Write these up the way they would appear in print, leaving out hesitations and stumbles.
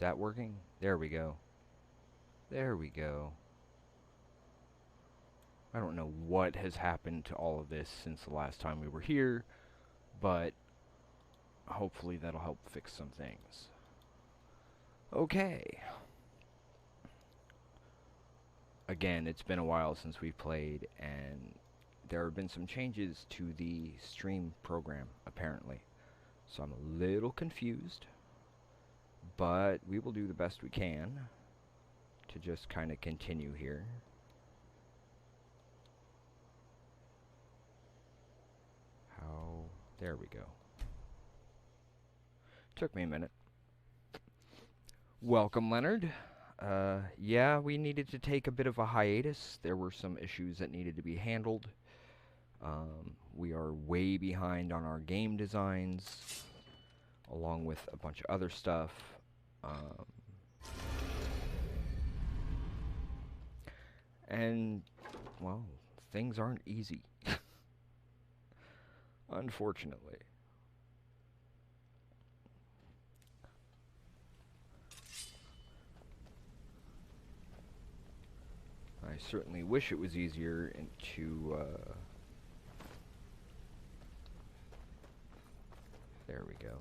that working? There we go. There we go. I don't know what has happened to all of this since the last time we were here, but hopefully that'll help fix some things. Okay. Again, it's been a while since we've played, and there have been some changes to the stream program, apparently. So I'm a little confused, but we will do the best we can to just kind of continue here. There we go. Took me a minute. Welcome, Leonard. Yeah, we needed to take a bit of a hiatus. There were some issues that needed to be handled. We are way behind on our game designs, along with a bunch of other stuff. And, well, things aren't easy. Unfortunately. I certainly wish it was easier there we go.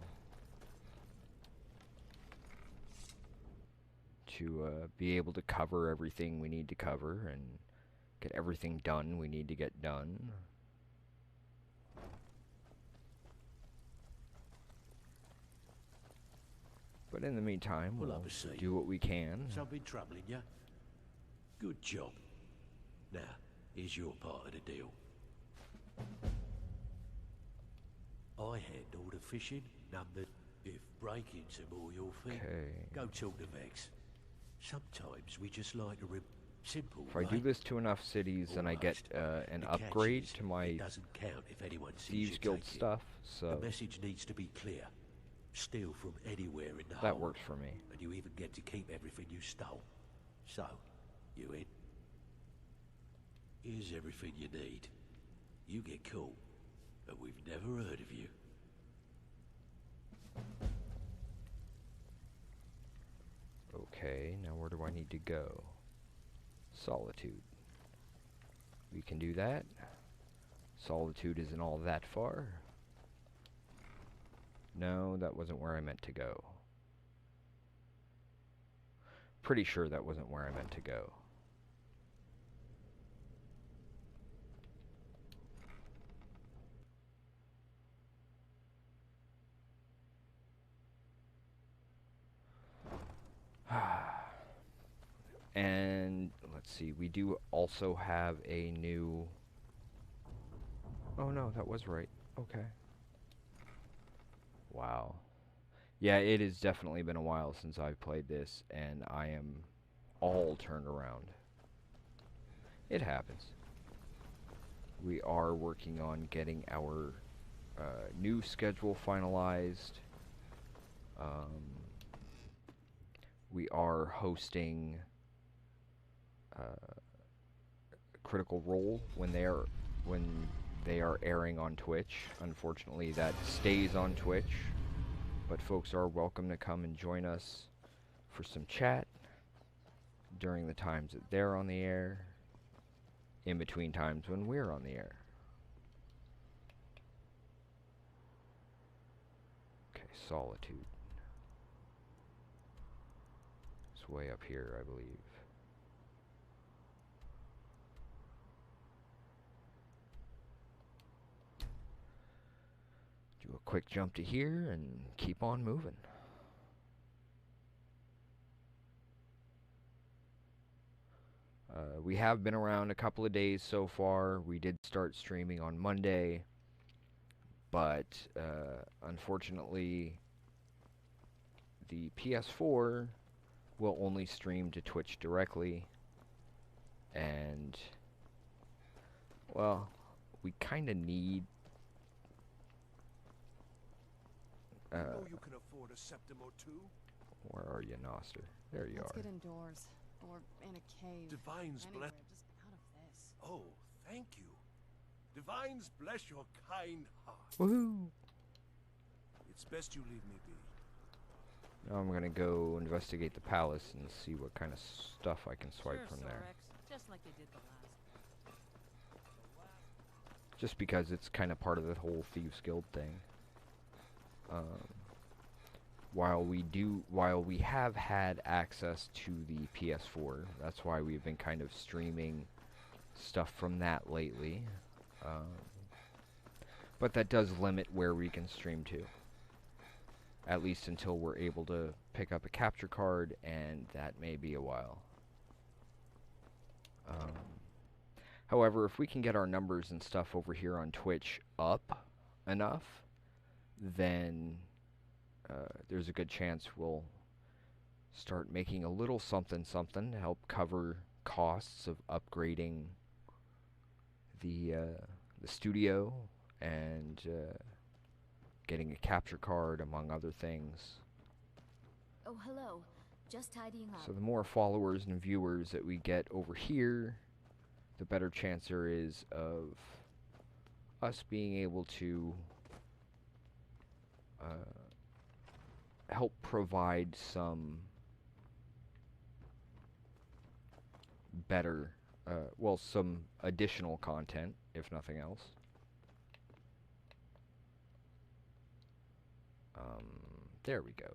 To be able to cover everything we need to cover and get everything done we need to get done. But in the meantime, we'll do what we can. Something troubling you? Good job. Now, here's your part of the deal. I handle the fishing, numbered. If break-ins are more your thing, go talk to Vex. Sometimes we just like a simple. If I do this to enough cities, then I get an upgrade to my Thieves Guild stuff. So the message needs to be clear. Steal from anywhere in the that whole, works for me. and you even get to keep everything you stole. So, you in? Here's everything you need. You get caught, and we've never heard of you. Okay, now where do I need to go? Solitude. We can do that. Solitude isn't all that far. No, that wasn't where I meant to go. Pretty sure that wasn't where I meant to go. And let's see, we do also have a new... Oh no, that was right. Okay. Wow. Yeah, it has definitely been a while since I've played this, and I am all turned around. It happens. We are working on getting our new schedule finalized. We are hosting Critical Role when they are airing on Twitch. Unfortunately, that stays on Twitch, but folks are welcome to come and join us for some chat during the times that they're on the air, in between times when we're on the air. Okay, Solitude. It's way up here, I believe. Do a quick jump to here and keep on moving. We have been around a couple of days so far. We did start streaming on Monday, but unfortunately the PS4 will only stream to Twitch directly, and well, we kind of need know you can afford a septim or two. Where are you, Noster? There you Let's are. get indoors, or in a cave. Divines Anywhere, bless. just out of this. Oh, thank you. Divines bless your kind heart. Woohoo! It's best you leave me be. Now I'm gonna go investigate the palace and see what kind of stuff I can swipe from there. Just like they did the last. Just because it's kind of part of the whole Thieves Guild thing. While we have had access to the PS4, that's why we've been kind of streaming stuff from that lately. But that does limit where we can stream to. At least until we're able to pick up a capture card, and that may be a while. However, if we can get our numbers and stuff over here on Twitch up enough, then there's a good chance we'll start making a little something to help cover costs of upgrading the studio and getting a capture card, among other things. Oh, hello. Just tidying up. So the more followers and viewers that we get over here, the better chance there is of us being able to help provide some better, well, some additional content, if nothing else. There we go.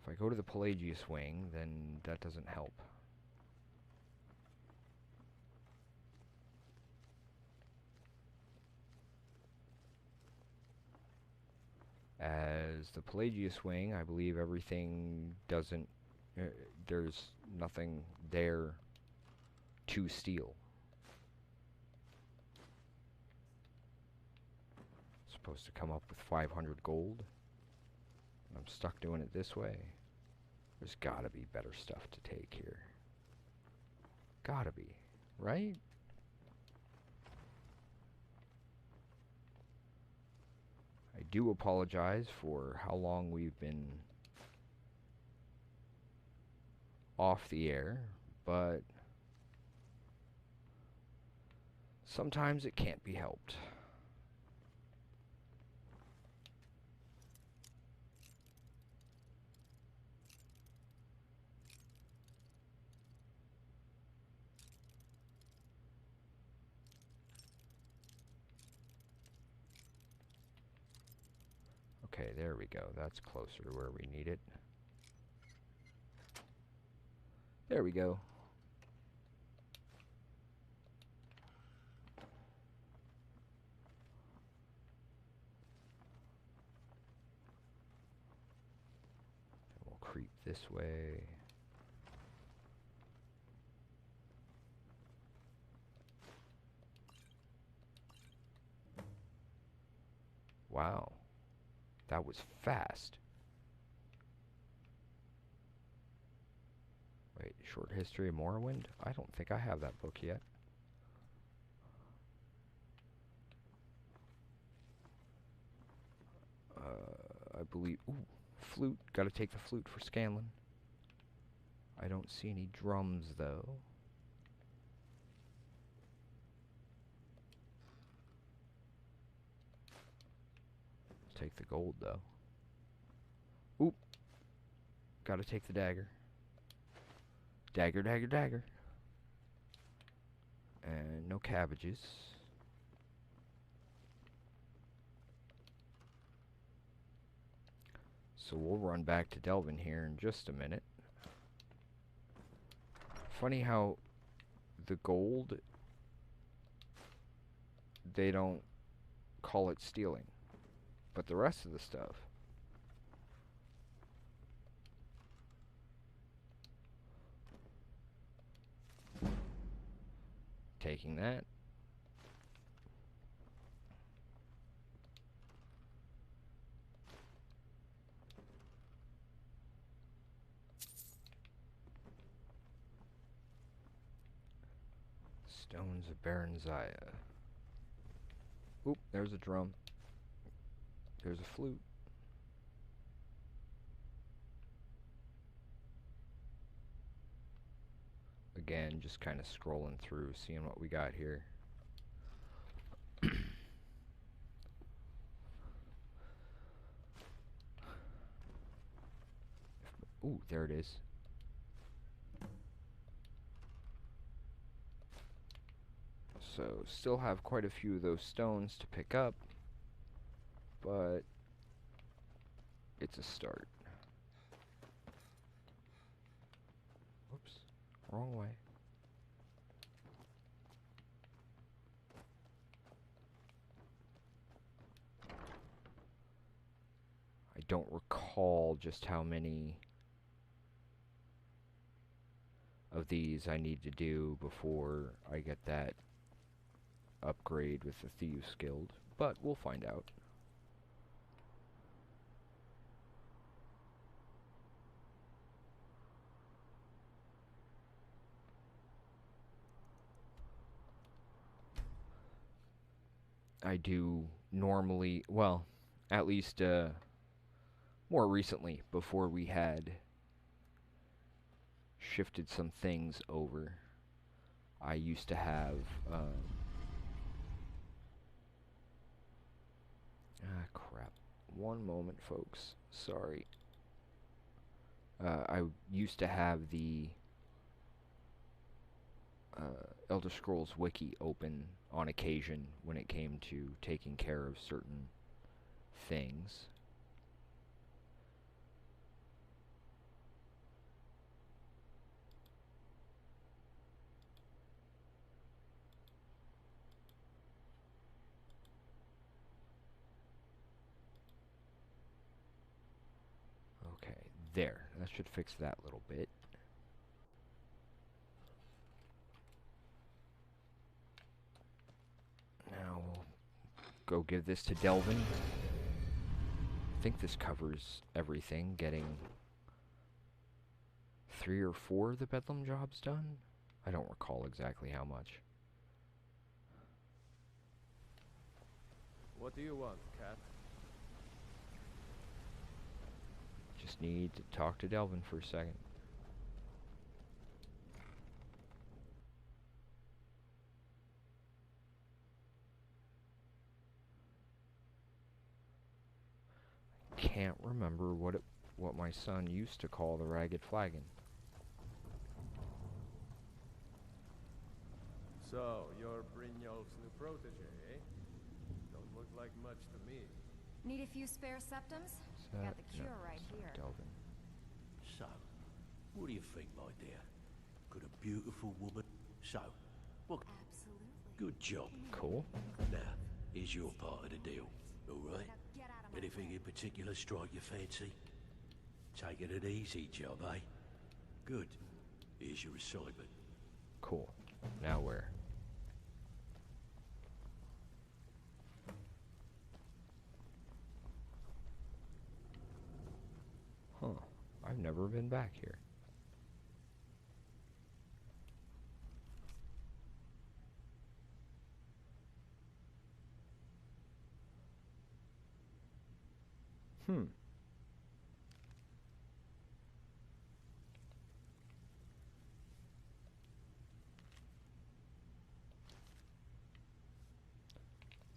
If I go to the Pelagius wing, then that doesn't help. As the Pelagius wing, I believe everything doesn't... there's nothing there to steal. Supposed to come up with 500 gold. I'm stuck doing it this way. There's gotta be better stuff to take here. Gotta be, right? I do apologize for how long we've been off the air, but sometimes it can't be helped. Okay, there we go. That's closer to where we need it. There we go. And we'll creep this way. Wow. That was fast. Wait, Short History of Morrowind? I don't think I have that book yet. I believe... Ooh, flute. Gotta take the flute for Scanlan. I don't see any drums, though. Take the gold, though. Oop. Gotta take the dagger. Dagger, dagger, dagger. And no cabbages. So we'll run back to Delvin here in just a minute. Funny how the gold, they don't call it stealing. But the rest of the stuff, taking that. Stones of Baron Zaya. Oop, there's a drum. There's a flute. again, just kind of scrolling through, seeing what we got here. Ooh, there it is. So, still have quite a few of those stones to pick up, but it's a start. Whoops, wrong way. I don't recall just how many of these I need to do before I get that upgrade with the Thieves Guild, but we'll find out. I do normally, well, at least more recently, before we had shifted some things over, I used to have crap. One moment, folks. Sorry. I used to have the Elder Scrolls Wiki open on occasion when it came to taking care of certain things. Okay, there. That should fix that little bit. Now we'll go give this to Delvin. I think this covers everything, getting 3 or 4 of the Bedlam jobs done. I don't recall exactly how much. What do you want, cat? Just need to talk to Delvin for a second. Can't remember what my son used to call the ragged flagon. So, you're Brynjolf's new protege, eh? Don't look like much to me. Need a few spare septums? Got the cure right here. Delvin. So, what do you think, my dear? Could a beautiful woman... So, well, Absolutely. good job. Cool. Now, here's your part of the deal, alright? Now get out of my Anything way. in particular strike your fancy? Taking an easy job, eh? Good. Here's your assignment. Cool. Now where? Huh. I've never been back here.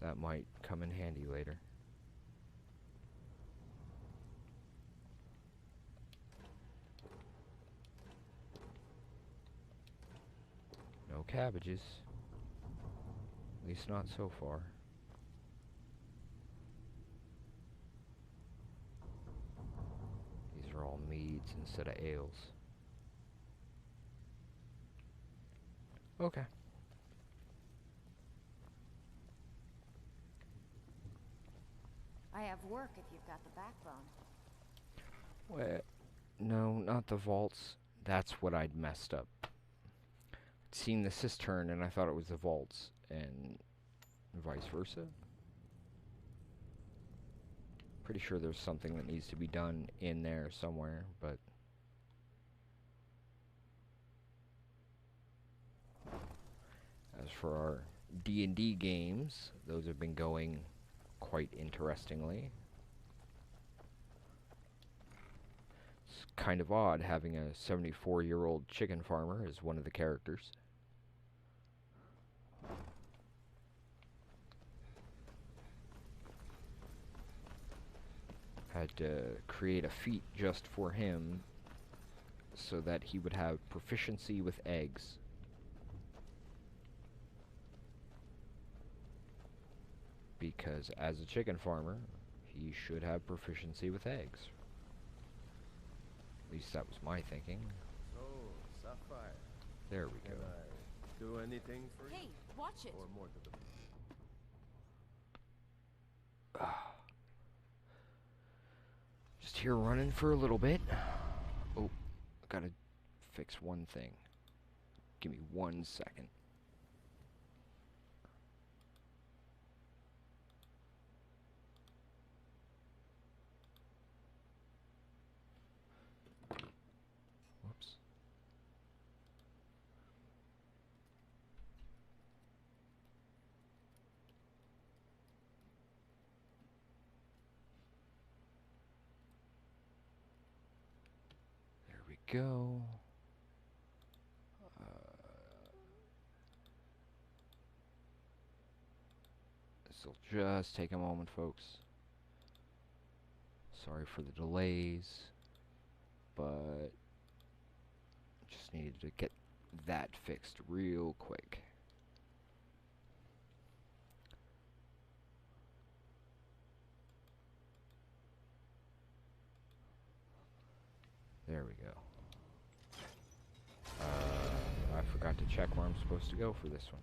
That might come in handy later. No cabbages. At least not so far. These are all meads instead of ales. Okay. I have work if you've got the backbone. Well, no, not the vaults. That's what I'd messed up. I'd seen the cistern and I thought it was the vaults, and vice versa. Pretty sure there's something that needs to be done in there somewhere, but... As for our D&D games, those have been going quite interestingly. kind of odd having a 74-year-old chicken farmer as one of the characters. Had to create a feat just for him so that he would have proficiency with eggs. Because as a chicken farmer, he should have proficiency with eggs. At least that was my thinking. So, Sapphire. There we Can go. I do anything for you? Hey, watch it. Or more to the Just here running for a little bit. Oh, gotta fix one thing. Give me 1 second. Whoops. There we go. This'll just take a moment, folks. Sorry for the delays, but just needed to get that fixed real quick. There we go. I forgot to check where I'm supposed to go for this one.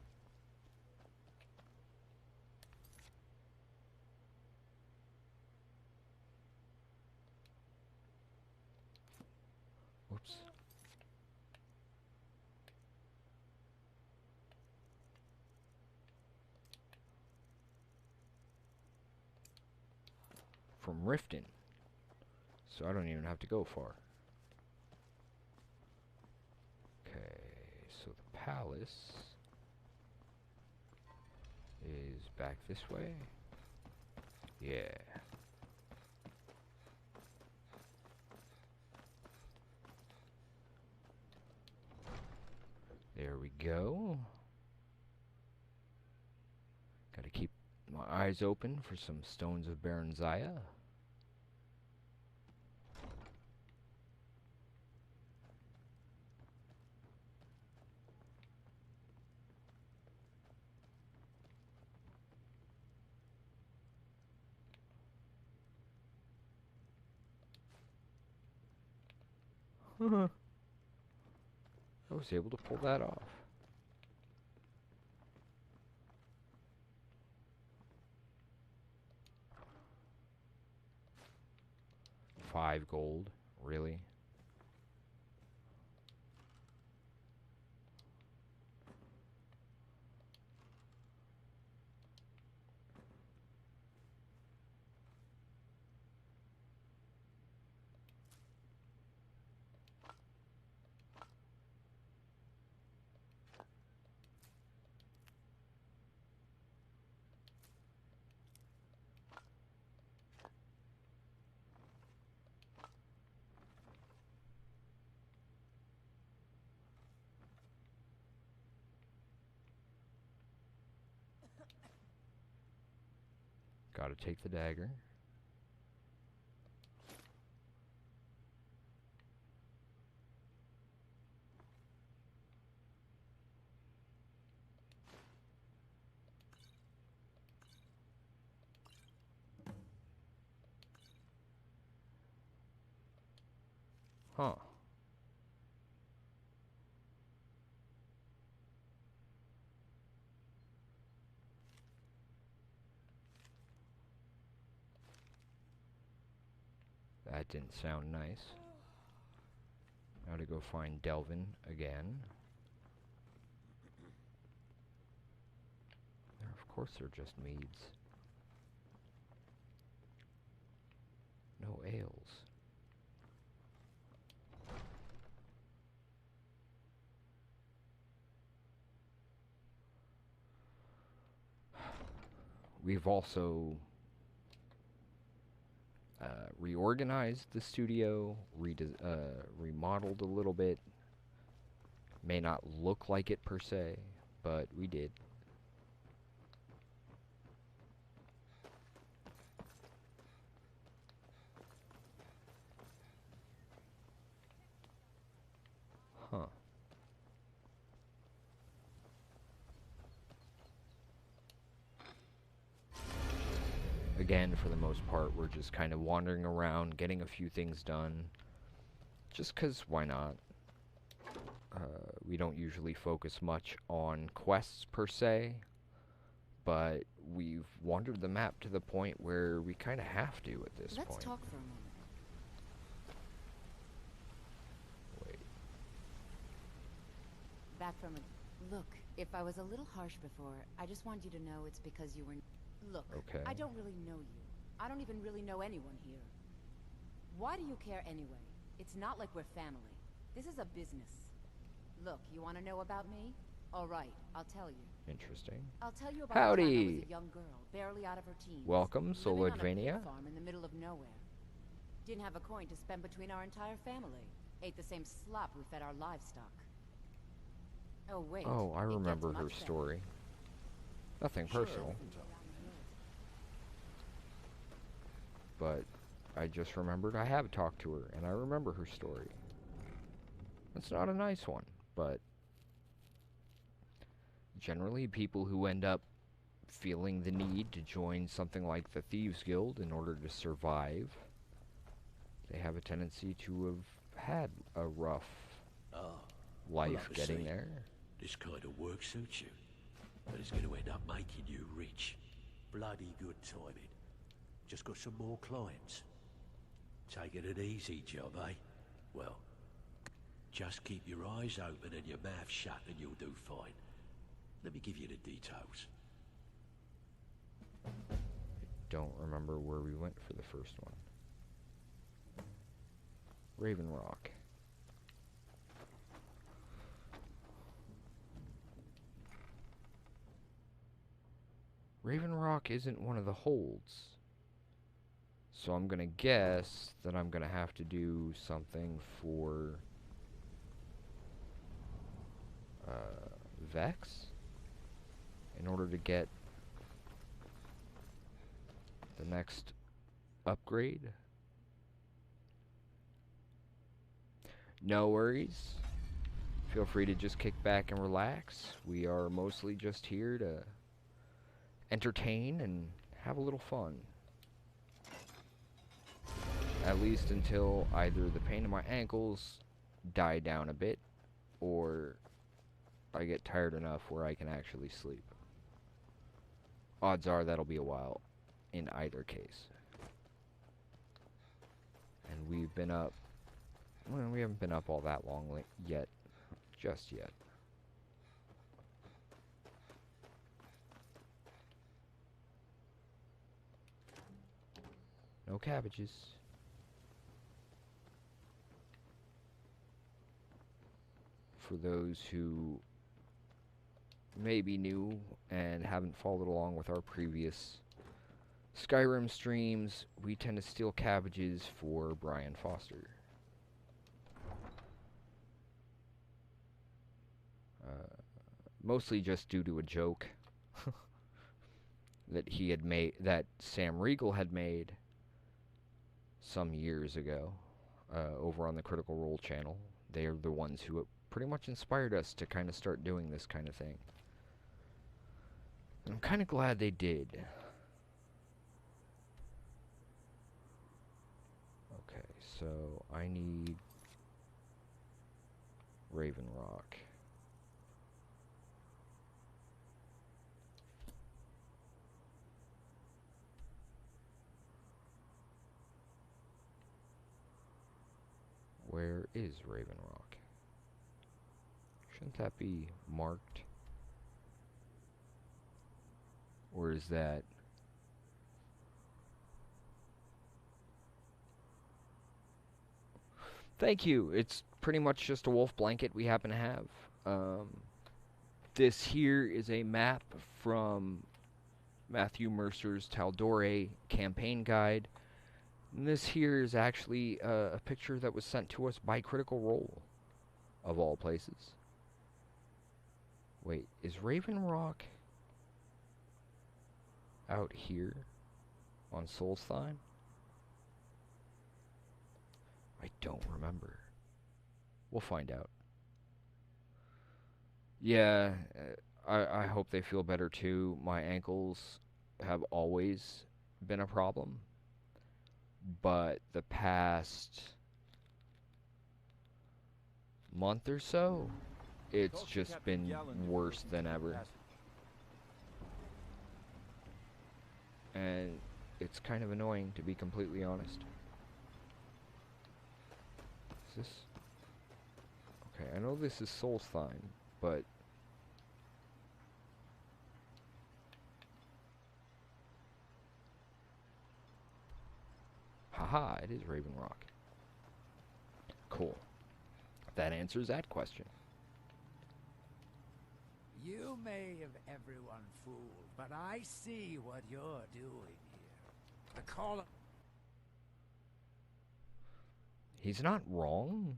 Whoops. From Riften. So I don't even have to go far. Okay, so the palace is back this way. Yeah. There we go. Gotta keep my eyes open for some stones of Baron Zaya. I was able to pull that off. $5 gold, really? Gotta take the dagger. Huh. That didn't sound nice. Now to go find Delvin again. Of course they're just meads. No ales. We've also... reorganized the studio, remodeled a little bit. May not look like it per se, but we did. Huh. Again, for the most part, we're just kind of wandering around, getting a few things done. Just 'cause why not? We don't usually focus much on quests per se, but we've wandered the map to the point where we kind of have to at this point. Let's talk for a moment. Wait. Back from a... Look, if I was a little harsh before, I just wanted you to know it's because you were... Look, Okay. I don't really know you. I don't even really know anyone here. Why do you care anyway? It's not like we're family. This is a business. Look, you want to know about me? All right, I'll tell you. Interesting. I'll tell you about the time I Howdy. was a young girl, barely out of her teens. Welcome, living on a Soloadvania. pig farm in the middle of nowhere. Didn't have a coin to spend between our entire family. Ate the same slop we fed our livestock. Oh wait. Oh, I it gets remember her much better. story. Nothing personal, but I just remembered I have talked to her, and I remember her story. It's not a nice one, but generally people who end up feeling the need to join something like the Thieves Guild in order to survive, they have a tendency to have had a rough life I getting see. there. This kind of work suits you. But it's going to end up making you rich. Bloody good timing. Just got some more clients. Taking an easy job, eh? Well, just keep your eyes open and your mouth shut and you'll do fine. Let me give you the details. Don't remember where we went for the first one. Raven Rock. Raven Rock isn't one of the holds. So I'm gonna guess that I'm gonna have to do something for Vex in order to get the next upgrade. No worries. Feel free to just kick back and relax. We are mostly just here to entertain and have a little fun. At least until either the pain in my ankles die down a bit, or I get tired enough where I can actually sleep. Odds are that'll be a while in either case. And we've been up, well, we haven't been up all that long yet, just yet. No cabbages. For those who may be new and haven't followed along with our previous Skyrim streams, we tend to steal cabbages for Brian Foster. Mostly just due to a joke that he had made, that Sam Riegel had made some years ago over on the Critical Role channel. They are the ones who pretty much inspired us to kind of start doing this kind of thing. I'm kind of glad they did. Okay, so I need Raven Rock. Where is Raven Rock? Shouldn't that be marked? Or is that... Thank you. It's pretty much just a wolf blanket we happen to have. This here is a map from Matthew Mercer's Taldore campaign guide. And this here is actually a picture that was sent to us by Critical Role, of all places. Wait, is Raven Rock out here on Solstheim? I don't remember. We'll find out. Yeah, I hope they feel better too. My ankles have always been a problem, but the past month or so, it's just been worse than ever. And it's kind of annoying, to be completely honest. Is this... Okay, I know this is Solstheim, but... Haha, it is Raven Rock. Cool. That answers that question. You may have everyone fooled, but I see what you're doing here. The call. He's not wrong,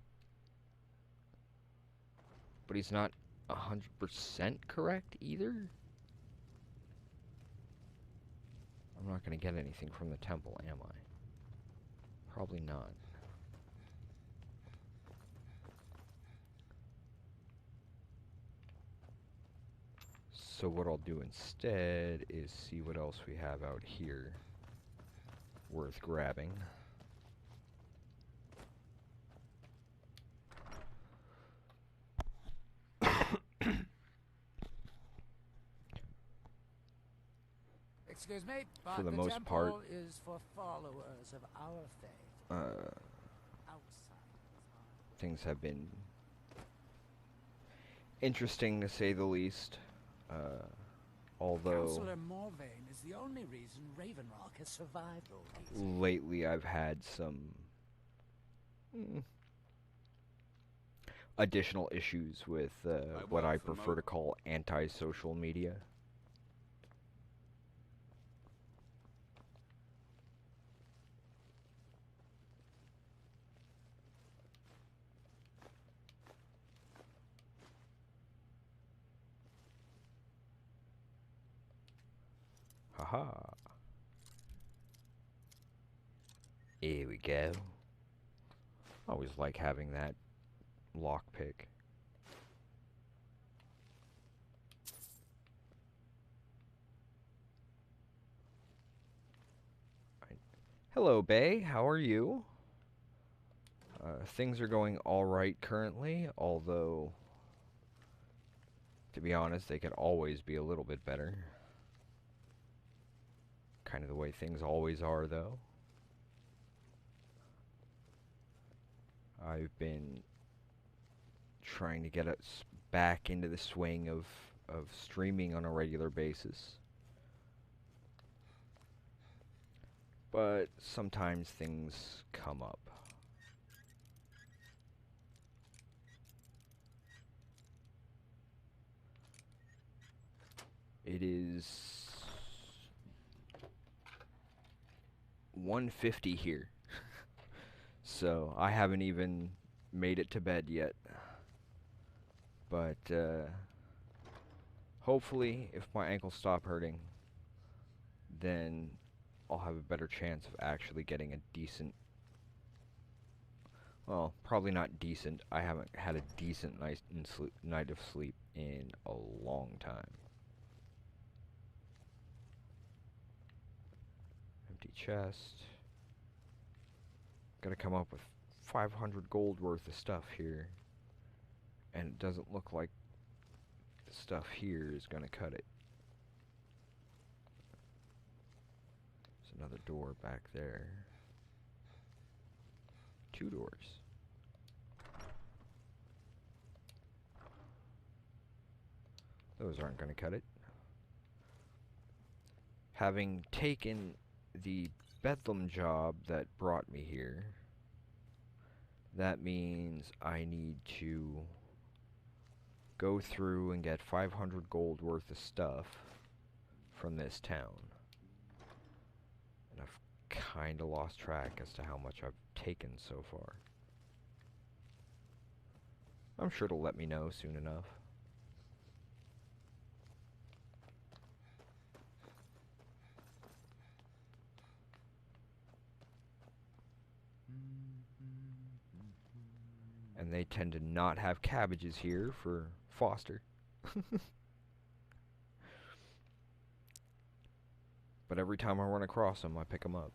but he's not 100% correct either. I'm not going to get anything from the temple, am I? Probably not. So what I'll do instead is see what else we have out here worth grabbing. Excuse me, but For the the most temple part, is for followers of our faith. Outside. Things have been interesting to say the least. Although Councillor Morvain is the only reason Raven Rock has survived all these years. lately I've had some additional issues with what I prefer to call anti-social media. Haha. Here we go. I always like having that lockpick. Hello, Bay. How are you? Things are going alright currently, although, to be honest, they could always be a little bit better. Kind of the way things always are, though. I've been trying to get us back into the swing of streaming on a regular basis. But sometimes things come up. It is 1:50 here. So I haven't even made it to bed yet. But hopefully if my ankles stop hurting, then I'll have a better chance of actually getting a decent, well, probably not decent. I haven't had a decent night of sleep in a long time. Empty chest. Gotta come up with 500 gold worth of stuff here. And it doesn't look like the stuff here is gonna cut it. There's another door back there. 2 doors. Those aren't gonna cut it. Having taken the Bedlam job that brought me here, that means I need to go through and get 500 gold worth of stuff from this town. And I've kinda lost track as to how much I've taken so far. I'm sure it'll let me know soon enough. And they tend to not have cabbages here for Foster. But every time I run across them, I pick them up.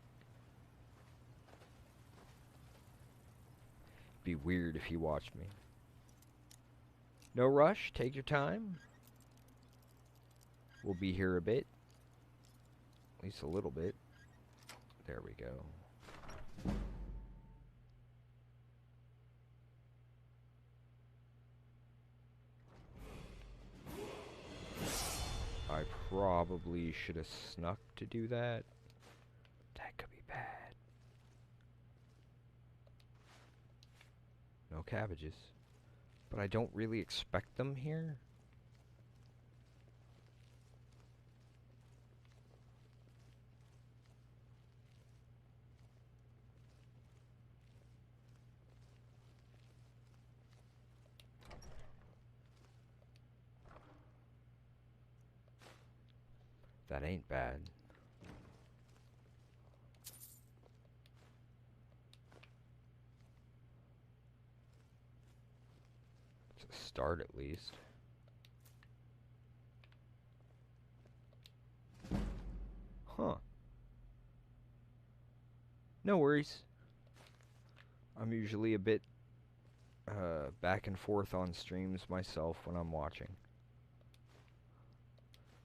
Be weird if he watched me. No rush, take your time. We'll be here a bit. At least a little bit. There we go. I probably should have snuck to do that. That could be bad. No cabbages. But I don't really expect them here. That ain't bad. It's a start at least. Huh. No worries. I'm usually a bit back and forth on streams myself when I'm watching.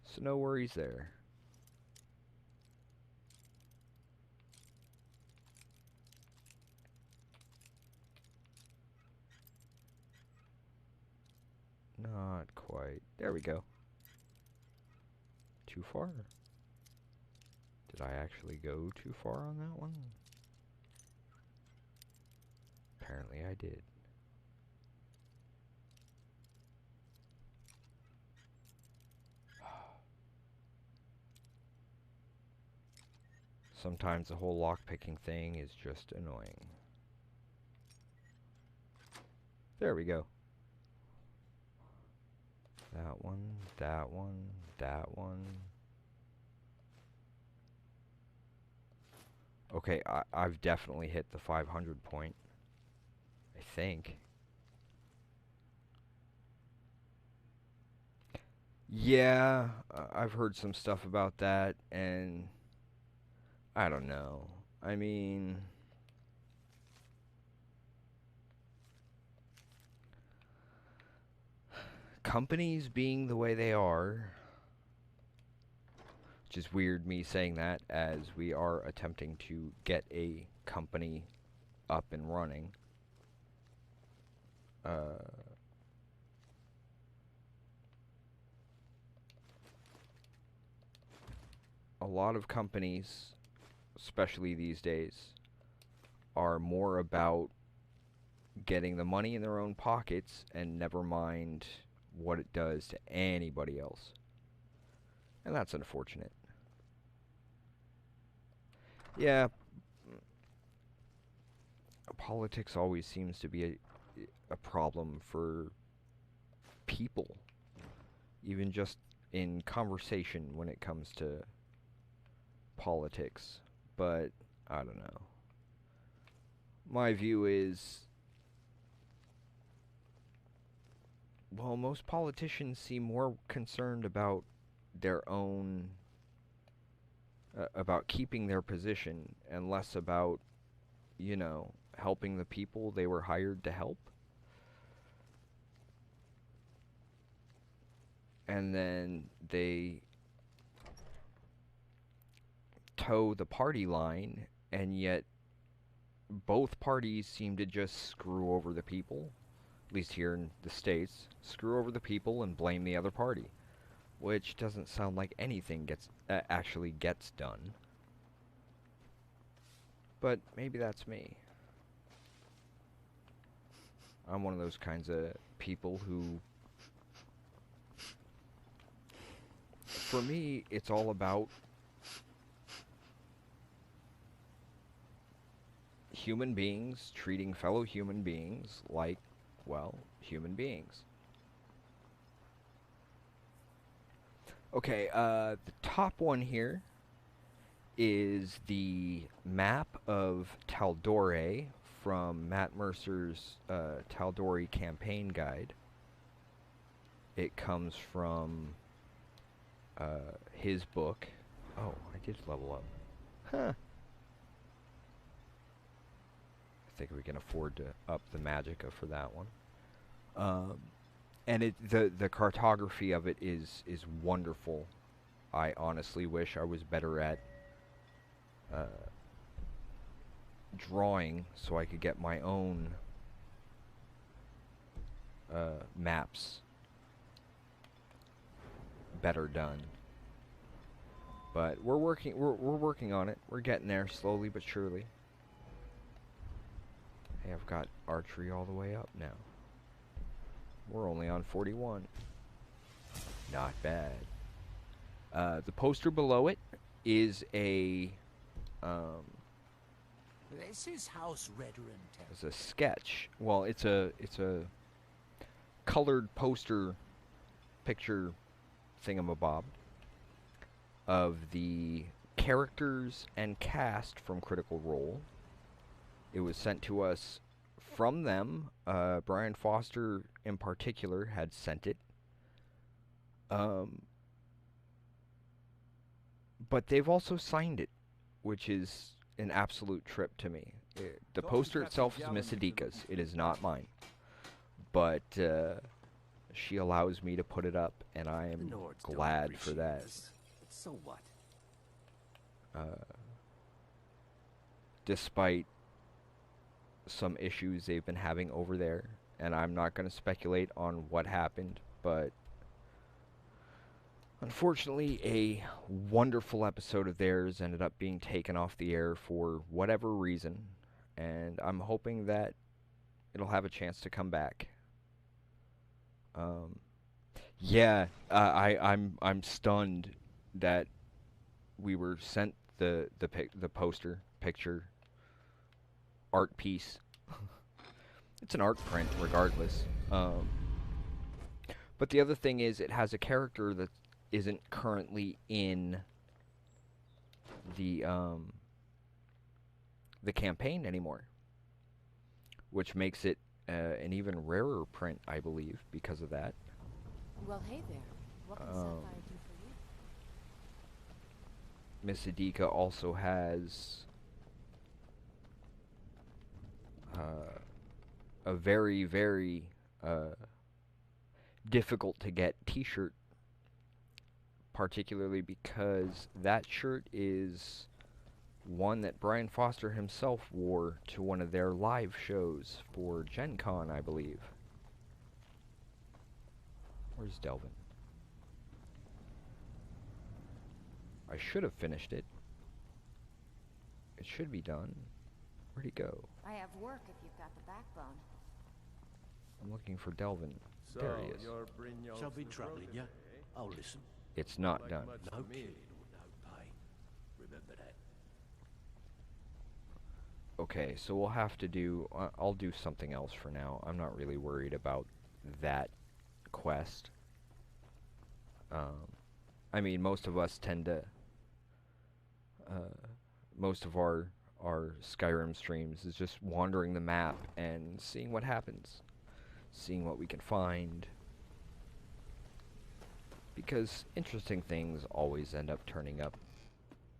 So no worries there. Not quite. There we go. Too far? Did I actually go too far on that one? Apparently I did. Sometimes the whole lockpicking thing is just annoying. There we go. That one, that one, that one. Okay, I've definitely hit the 500 point. I think. Yeah, I've heard some stuff about that, and I don't know. I mean, companies being the way they are, which is weird me saying that as we are attempting to get a company up and running. A lot of companies, especially these days, are more about getting the money in their own pockets and never mind what it does to anybody else. And that's unfortunate. Yeah, politics always seems to be a problem for people, even just in conversation when it comes to politics. But I don't know. My view is, well, most politicians seem more concerned about their own about keeping their position and less about, you know, helping the people they were hired to help. And then they toe the party line, and yet both parties seem to just screw over the people, at least here in the States, screw over the people and blame the other party, which doesn't sound like anything actually gets done. But maybe that's me. I'm one of those kinds of people who, for me, it's all about human beings treating fellow human beings like, well, human beings. Okay, the top one here is the map of Tal'Dorei from Matt Mercer's Tal'Dorei campaign guide. It comes from his book. Oh, I did level up. Huh. I think we can afford to up the magicka for that one. And the cartography of it is wonderful. I honestly wish I was better at drawing so I could get my own maps better done. But we're working on it. We're getting there slowly but surely. Hey, I've got archery all the way up now. We're only on 41. Not bad. The poster below it is a This is House Redoran it's a sketch. Well, it's a colored poster picture thingamabob of the characters and cast from Critical Role. It was sent to us from them. Brian Foster, in particular, had sent it. But they've also signed it, which is an absolute trip to me. The poster itself is Miss Adika's. It is not mine. But she allows me to put it up, and I am glad for that. So what? Despite some issues they've been having over there, and I'm not going to speculate on what happened, but unfortunately a wonderful episode of theirs ended up being taken off the air for whatever reason, and I'm hoping that it'll have a chance to come back. Yeah, I'm stunned that we were sent the poster picture art piece. It's an art print regardless. But the other thing is it has a character that isn't currently in the campaign anymore, which makes it an even rarer print, I believe, because of that. Well, hey there. What can Sapphire do for you? Miss Adika also has a very, very difficult to get t-shirt, particularly because that shirt is one that Brian Foster himself wore to one of their live shows for Gen Con, I believe. Where's Delvin? I should have finished it. It should be done. Where'd he go? I have work if you've got the backbone. I'm looking for Delvin. So, There he is. you're Brynjolf's Shall be new troubling you. protege, eh? I'll listen. It's not Like done. much No to me. kid or no pay. Remember that. Okay, so we'll have to do... I'll do something else for now. I'm not really worried about that quest. I mean, most of us tend to... most of our Skyrim streams is just wandering the map and seeing what happens. Seeing what we can find. Because interesting things always end up turning up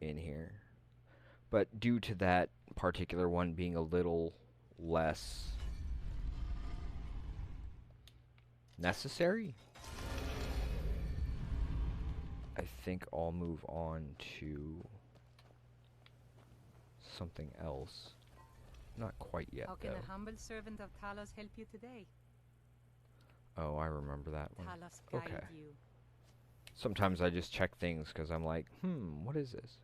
in here. But due to that particular one being a little less necessary, I think I'll move on to something else. Not quite yet, How can though. a humble servant of Talos help you today? Oh, I remember that one. Talos guide Okay. you. Sometimes I just check things because I'm like, what is this?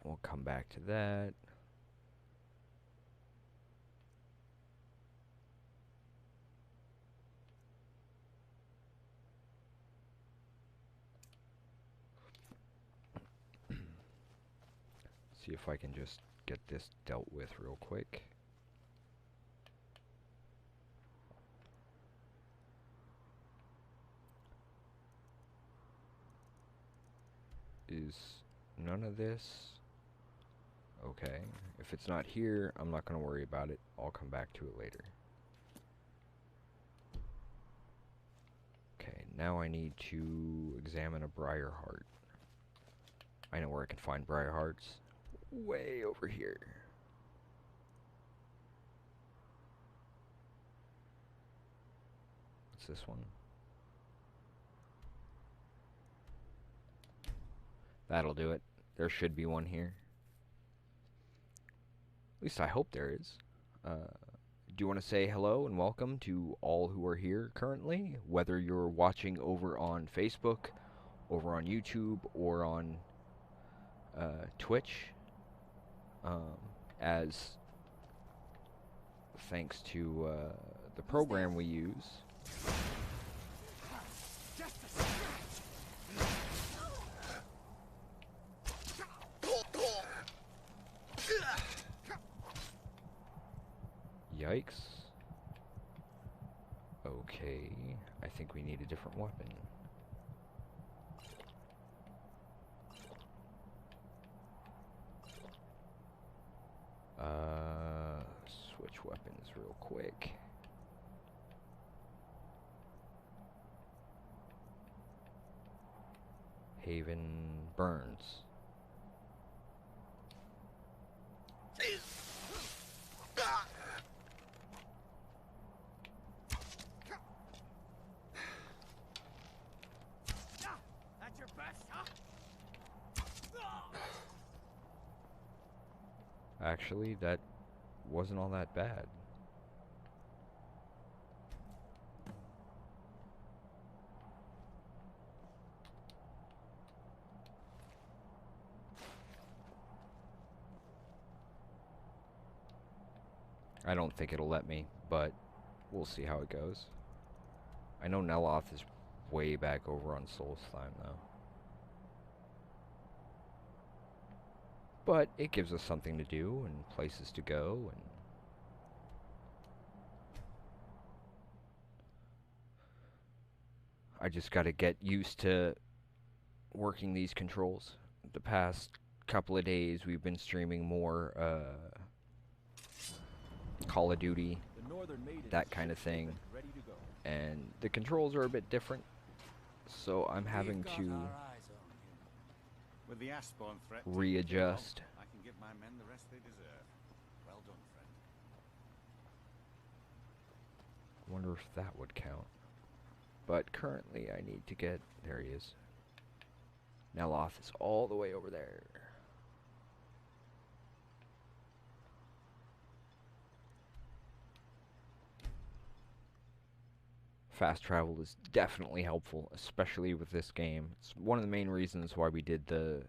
We'll come back to that. See if I can just get this dealt with real quick. Is none of this okay? If it's not here, I'm not going to worry about it. I'll come back to it later. Okay, now I need to examine a briar heart. I know where I can find briar hearts. Way over here. What's this one? That'll do it. There should be one here. At least I hope there is. Do you want to say hello and welcome to all who are here currently, whether you're watching over on Facebook, over on YouTube, or on Twitch, as thanks to the program we use. Yikes. Okay, I think we need a different weapon. Switch weapons real quick. Haven Burns. That's your best, huh? Actually, that wasn't all that bad. I don't think it'll let me, but we'll see how it goes. I know Neloth is way back over on Solstheim, though. But it gives us something to do and places to go, and I just gotta get used to working these controls. The past couple of days we've been streaming more Call of Duty, that kind of thing, and the controls are a bit different, so I'm having to With the Aspawn threat readjust. I can give my men the rest they deserve. Well done, friend. Wonder if that would count. But currently I need to get... There he is. Neloth is all the way over there. Fast travel is definitely helpful, especially with this game. It's one of the main reasons why we did the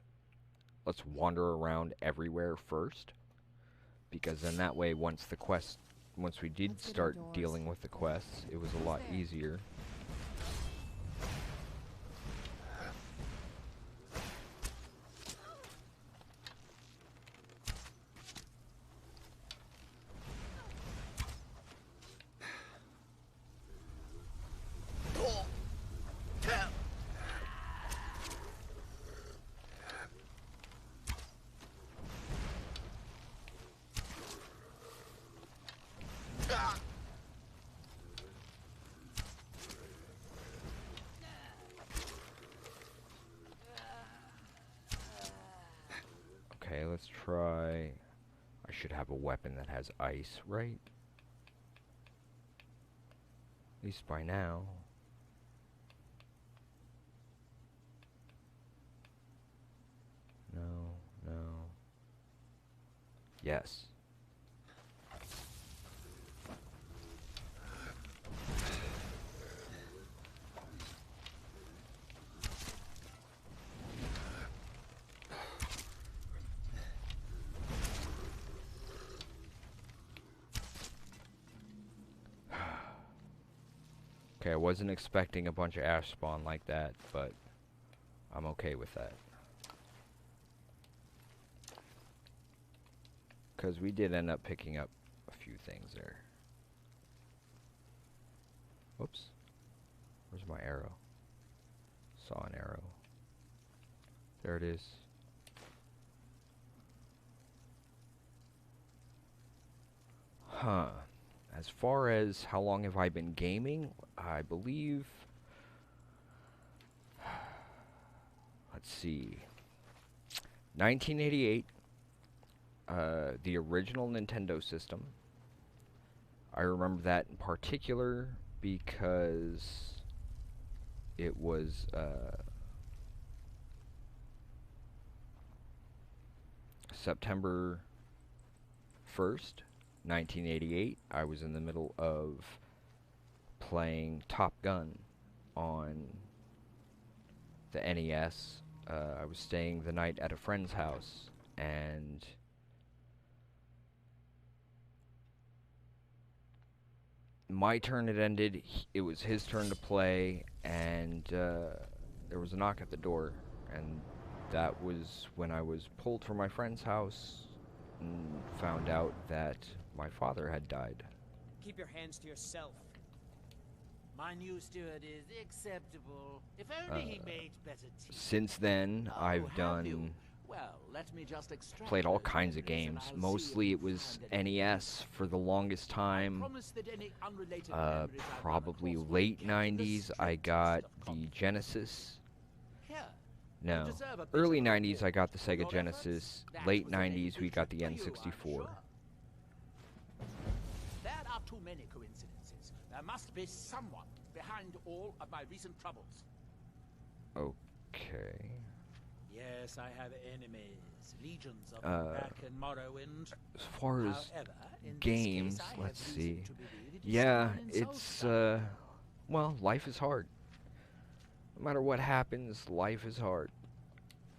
let's wander around everywhere first, because then that way once we did start dealing with the quests, it was a lot easier. Okay, let's try... I should have a weapon that has ice, right? At least by now. No, no. Yes. Okay, I wasn't expecting a bunch of ash spawn like that, but I'm okay with that. Because we did end up picking up a few things there. Whoops. Where's my arrow? Saw an arrow. There it is. Huh. As far as how long have I been gaming, I believe... Let's see. 1988. The original Nintendo system. I remember that in particular because it was September 1st, 1988. I was in the middle of playing Top Gun on the NES. I was staying the night at a friend's house, and my turn had ended. It was his turn to play, and there was a knock at the door, and that was when I was pulled from my friend's house and found out that my father had died. Keep your hands to yourself. My new steward is acceptable. If only he made better tea. Since then, I've done... Well, let me just extract played all those kinds of memories and games. I'll see Mostly if it you was find any NES for the longest time. promise that any unrelated memories I run Probably across will late get to the 90s, I straight got of the conflict. Genesis. Here, No, you deserve a bit early of 90s I reward got the for Sega your Genesis. efforts. That Late was a 90s we good got the trip for you, I'm N64. sure. There are too many coincidences. There must be someone behind all of my recent troubles. Okay. Yes, I have enemies. Legions of them back in Morrowind. As far as However, in this games, case, I let's have see. reason to believe it is Yeah, someone in it's, Soulstar. well, life is hard. No matter what happens, life is hard.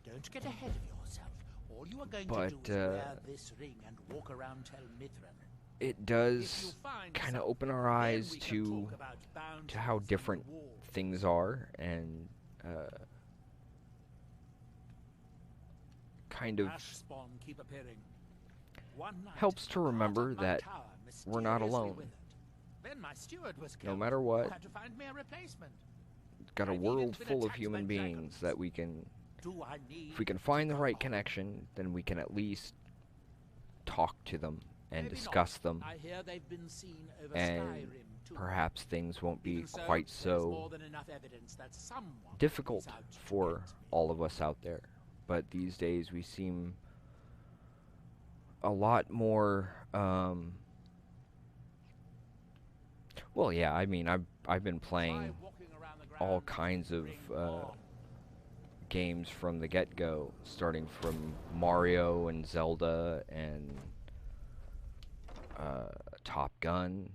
Don't get ahead of yourself. All you are going But, to do is wear this ring and walk around Tel Mithrin. It If you does find kind of something, open our then eyes we can to talk about bounties how and different rewards. things are, and kind of Ash spawn keep appearing. One night, helps to part of remember my that tower we're not mysteriously alone. withered. Then my steward was No killed. matter what, Had to find me a replacement. got a I've even world been full of attacked human by beings dragons. that we can, Do I need if we can to find the go right on? connection, then we can at least talk to them and Maybe discuss not. them, I hear they've been seen over and Skyrim too. perhaps things won't be Even so, quite there's more so than enough evidence that someone difficult is out to for get me. all of us out there. But these days we seem a lot more, well, yeah, I mean, I've been Try playing walking around the all grounds kinds and of bring on. games from the get-go, starting from Mario and Zelda and Top Gun,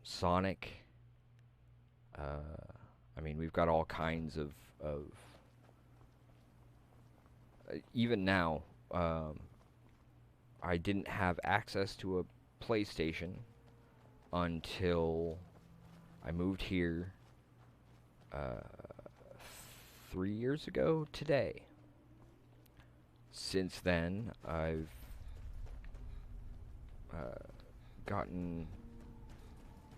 Sonic. I mean, we've got all kinds of even now, I didn't have access to a PlayStation until I moved here 3 years ago today. Since then, I've gotten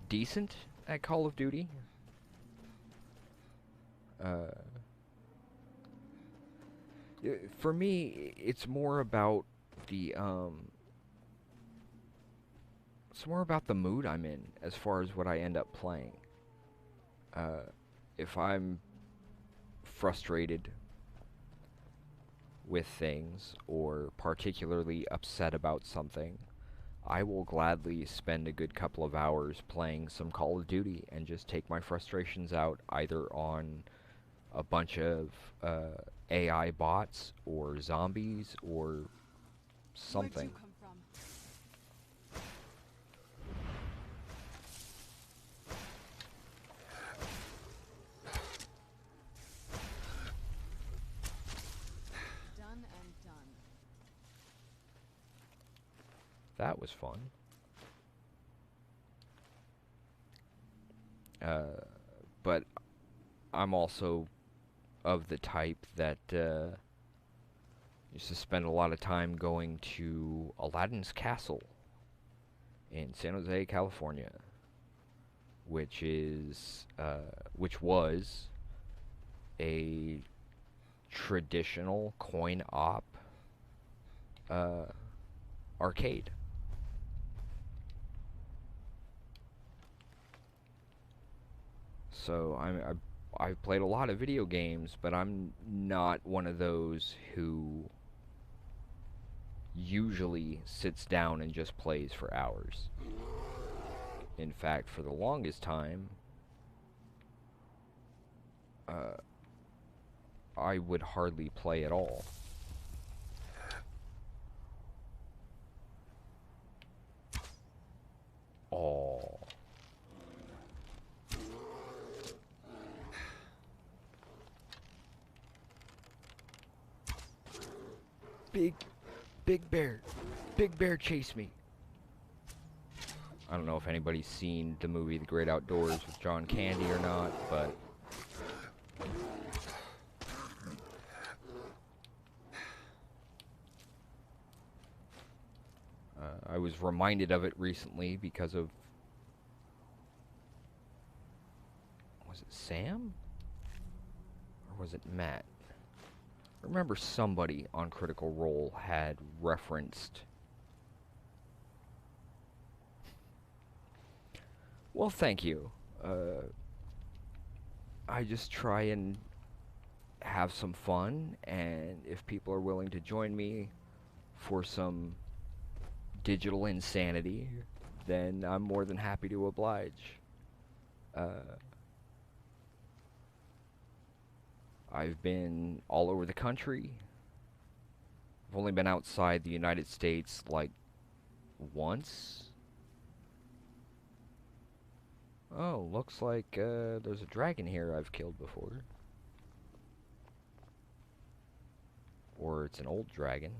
decent at Call of Duty. For me, it's more about the it's more about the mood I'm in as far as what I end up playing. If I'm frustrated with things or particularly upset about something, I will gladly spend a good couple of hours playing some Call of Duty and just take my frustrations out either on a bunch of AI bots or zombies or something. Done and done. That was fun. But I'm also of the type that, Used to spend a lot of time going to Aladdin's Castle in San Jose, California, which was a traditional coin-op arcade. So I've played a lot of video games, but I'm not one of those who usually sits down and just plays for hours. In fact, for the longest time, I would hardly play at all. Oh. Big bear chase me. I don't know if anybody's seen the movie The Great Outdoors with John Candy or not, but I was reminded of it recently because of, was it Sam? Or was it Matt? I remember somebody on Critical Role had referenced... Well, thank you. I just try and have some fun, and if people are willing to join me for some digital insanity, then I'm more than happy to oblige. I've been all over the country. I've only been outside the United States like once. Oh, looks like there's a dragon here I've killed before. Or it's an old dragon.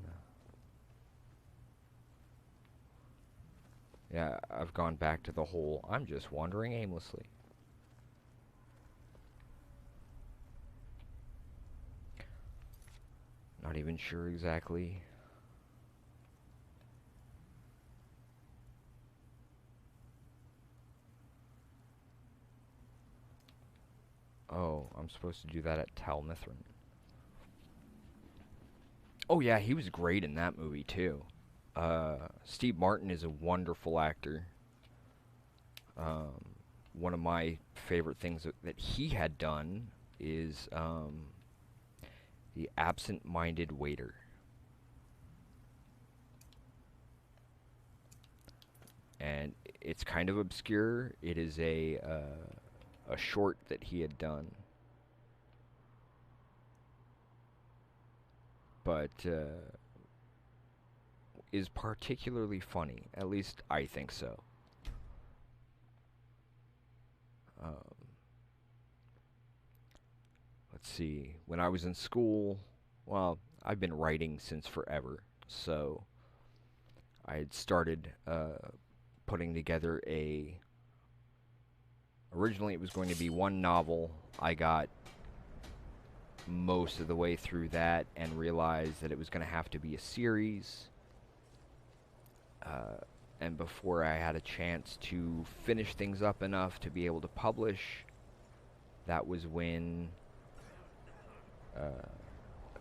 Yeah, I've gone back to the whole, I'm just wandering aimlessly. Not even sure exactly. Oh, I'm supposed to do that at Talmithrin. Oh yeah, he was great in that movie too. Steve Martin is a wonderful actor. One of my favorite things that he had done is The Absent-Minded Waiter. And it's kind of obscure. It is a short that he had done. But is particularly funny. At least I think so. Let's see. When I was in school, well, I've been writing since forever. So I had started putting together originally it was going to be one novel. I got most of the way through that and realized that it was going to have to be a series. And before I had a chance to finish things up enough to be able to publish, that was when a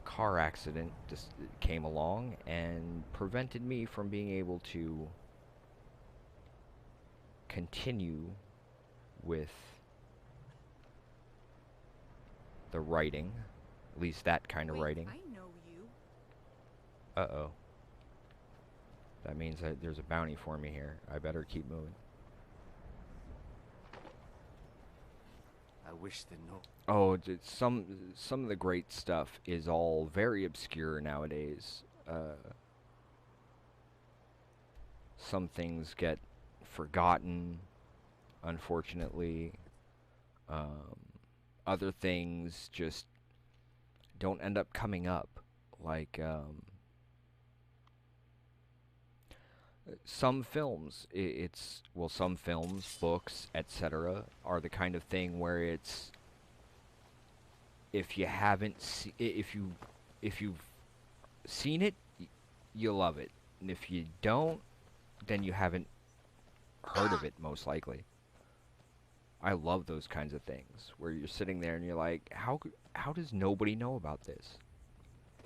car accident just came along and prevented me from being able to continue with the writing, at least that kind of writing. I know you. Uh-oh. That means that there's a bounty for me here. I better keep moving. I wish to know. Oh, some of the great stuff is all very obscure nowadays. Some things get forgotten, unfortunately. Other things just don't end up coming up. Like, some films, some films, books, etc., are the kind of thing where it's, if you haven't if you've seen it, you love it. And if you don't, then you haven't heard of it, most likely. I love those kinds of things, where you're sitting there and you're like, how does nobody know about this?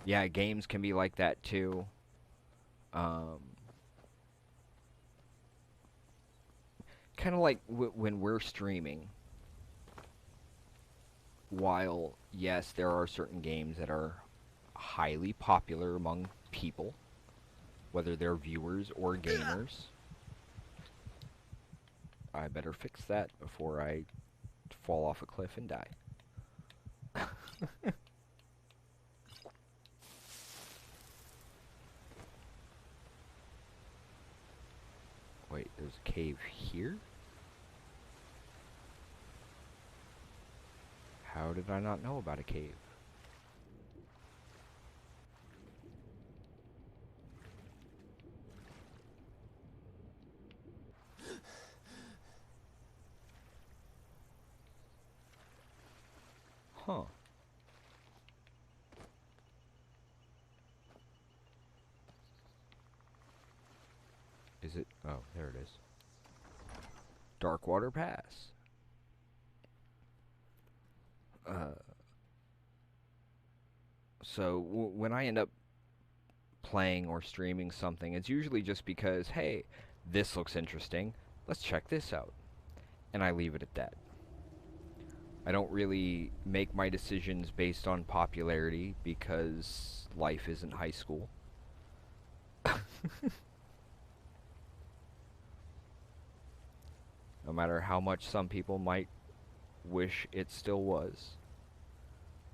Yeah, games can be like that too. Kind of like when we're streaming. While, yes, there are certain games that are highly popular among people, whether they're viewers or gamers. I better fix that before I fall off a cliff and die. Wait, there's a cave here? How did I not know about a cave? Huh. Is it? Oh, there it is. Darkwater Pass. So when I end up playing or streaming something, it's usually just because, hey, this looks interesting. Let's check this out. And I leave it at that. I don't really make my decisions based on popularity because life isn't high school. No matter how much some people might wish it still was,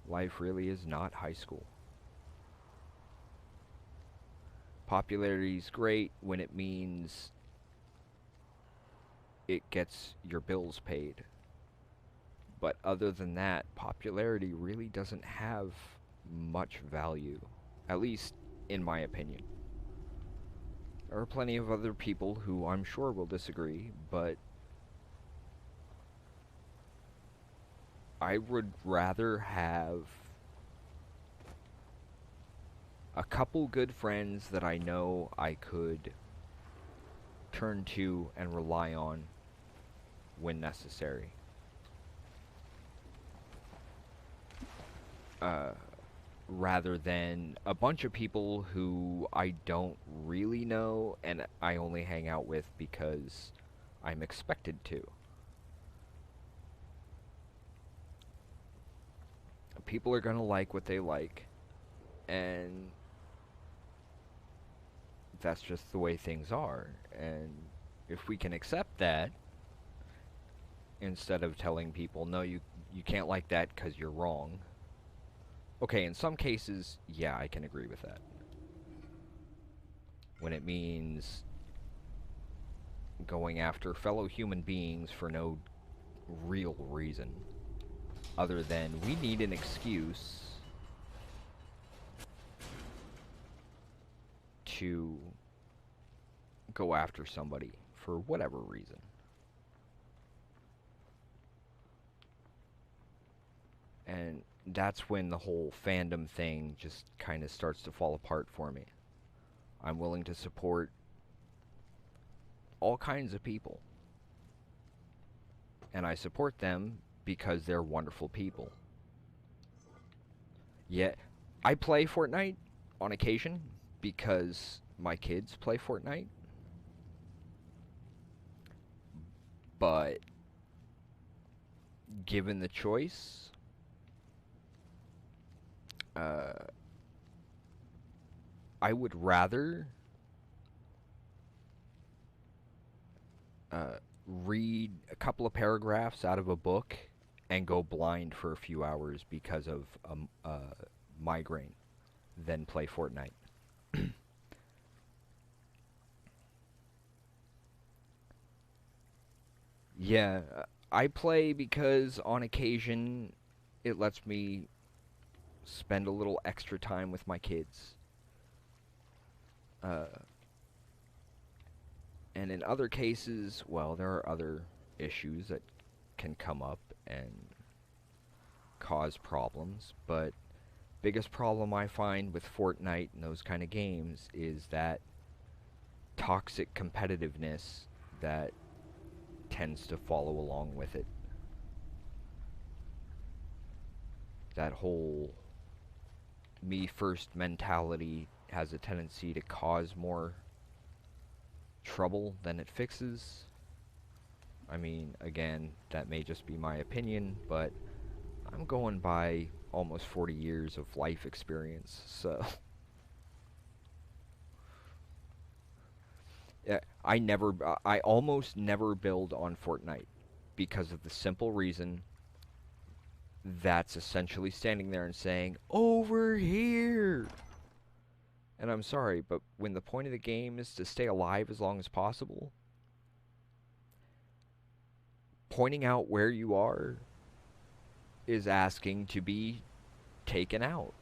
life really is not high school. Popularity is great when it means it gets your bills paid. But other than that, popularity really doesn't have much value, at least in my opinion. There are plenty of other people who I'm sure will disagree, but I would rather have a couple good friends that I know I could turn to and rely on when necessary. Rather than a bunch of people who I don't really know and I only hang out with because I'm expected to. People are gonna like what they like, and that's just the way things are. And if we can accept that, instead of telling people, no, you can't like that because you're wrong. Okay, in some cases, yeah, I can agree with that. When it means going after fellow human beings for no real reason, other than we need an excuse to go after somebody for whatever reason. And that's when the whole fandom thing just kind of starts to fall apart for me. I'm willing to support all kinds of people. And I support them because they're wonderful people. Yet, I play Fortnite on occasion because my kids play Fortnite. But given the choice, I would rather read a couple of paragraphs out of a book and go blind for a few hours because of a migraine than play Fortnite. Yeah, I play because on occasion it lets me spend a little extra time with my kids. And in other cases, well, there are other issues that can come up and cause problems, but biggest problem I find with Fortnite and those kind of games is that toxic competitiveness that tends to follow along with it. That whole me first mentality has a tendency to cause more trouble than it fixes. I mean, again, that may just be my opinion, but I'm going by almost 40 years of life experience, so yeah, I almost never build on Fortnite because of the simple reason that's essentially standing there and saying, "Over here!" And I'm sorry, but when the point of the game is to stay alive as long as possible, pointing out where you are is asking to be taken out.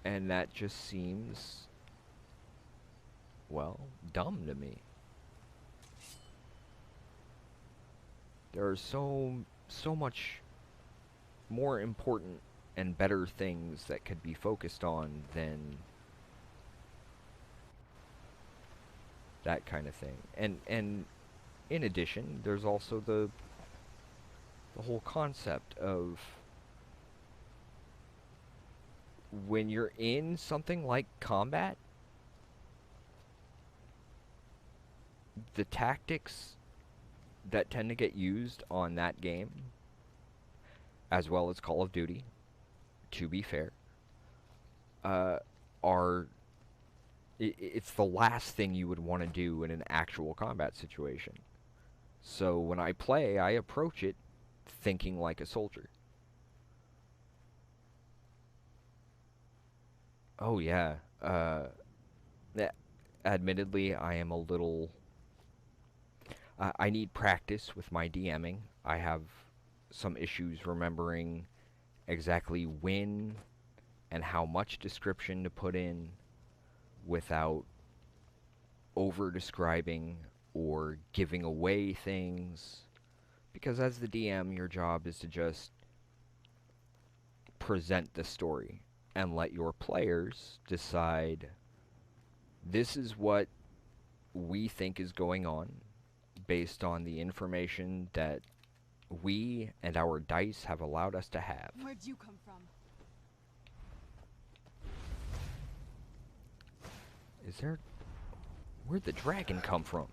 And that just seems, well, dumb to me. There are so much more important and better things that could be focused on than that kind of thing. And in addition, there's also the whole concept of when you're in something like combat, the tactics that tend to get used on that game, as well as Call of Duty, to be fair, are it's the last thing you would want to do in an actual combat situation. So when I play, I approach it thinking like a soldier. Oh yeah, admittedly, I am a little... I need practice with my DMing. I have some issues remembering exactly when and how much description to put in without over-describing or giving away things. Because as the DM, your job is to just present the story and let your players decide, this is what we think is going on based on the information that we and our dice have allowed us to have. Where'd you come from? Is there... Where'd the dragon come from?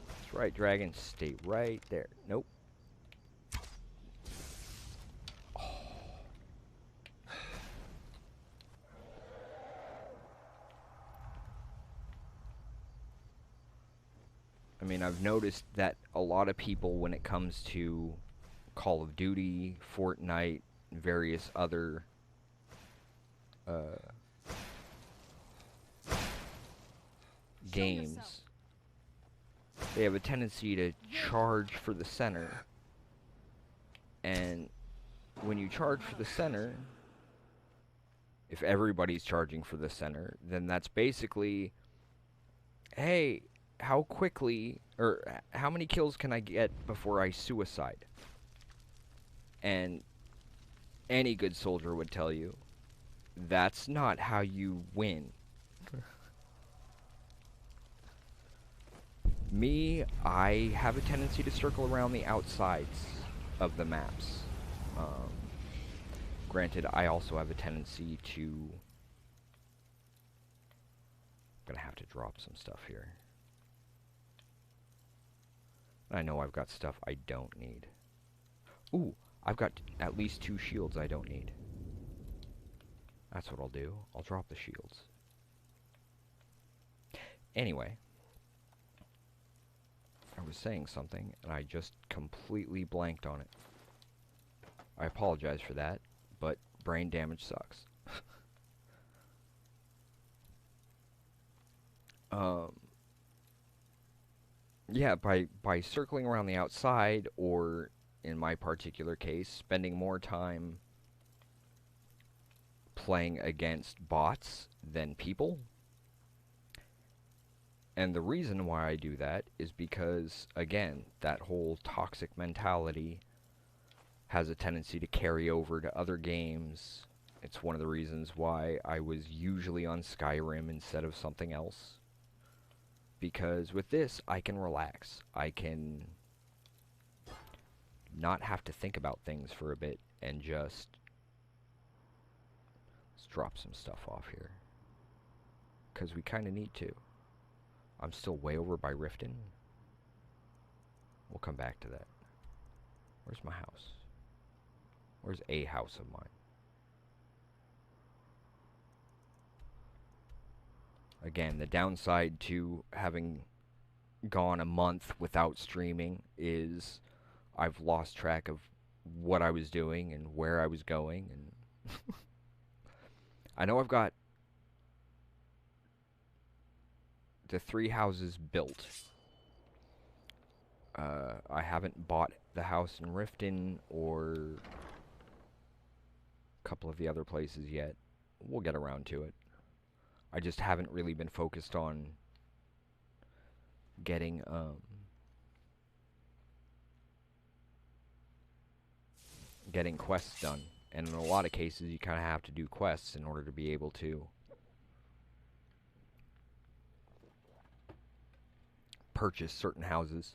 That's right, dragon. Stay right there. Nope. I mean, I've noticed that a lot of people, when it comes to Call of Duty, Fortnite, and various other games, they have a tendency to charge for the center. And when you charge for the center, if everybody's charging for the center, then that's basically, hey, how quickly, or how many kills can I get before I suicide? And any good soldier would tell you, that's not how you win. Me, I have a tendency to circle around the outsides of the maps. Granted, I also have a tendency to... I'm gonna have to drop some stuff here. I know I've got stuff I don't need. Ooh, I've got at least 2 shields I don't need. That's what I'll do. I'll drop the shields. Anyway. I was saying something, and I just completely blanked on it. I apologize for that, but brain damage sucks. Yeah, by circling around the outside, or in my particular case, spending more time playing against bots than people. And the reason why I do that is because, again, that whole toxic mentality has a tendency to carry over to other games. It's one of the reasons why I was usually on Skyrim instead of something else. Because with this, I can relax. I can not have to think about things for a bit and just... Let's drop some stuff off here. Because we kind of need to. I'm still way over by Riften. We'll come back to that. Where's my house? Where's a house of mine? Again, the downside to having gone a month without streaming is I've lost track of what I was doing and where I was going. And I know I've got the 3 houses built. I haven't bought the house in Riften or a couple of the other places yet. We'll get around to it. I just haven't really been focused on getting getting quests done. And in a lot of cases, you kind of have to do quests in order to be able to purchase certain houses.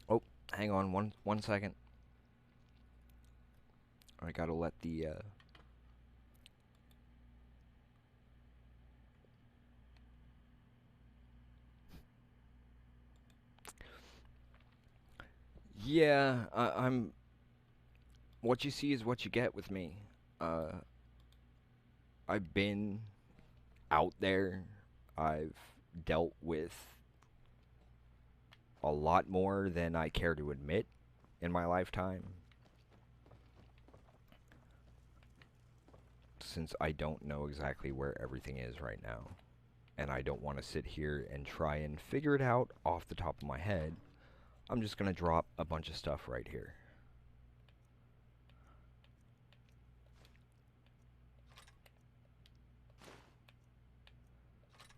Oh, hang on one second. I gotta let the yeah, I'm... What you see is what you get with me. I've been out there. I've dealt with a lot more than I care to admit in my lifetime. Since I don't know exactly where everything is right now. And I don't want to sit here and try and figure it out off the top of my head. I'm just going to drop a bunch of stuff right here.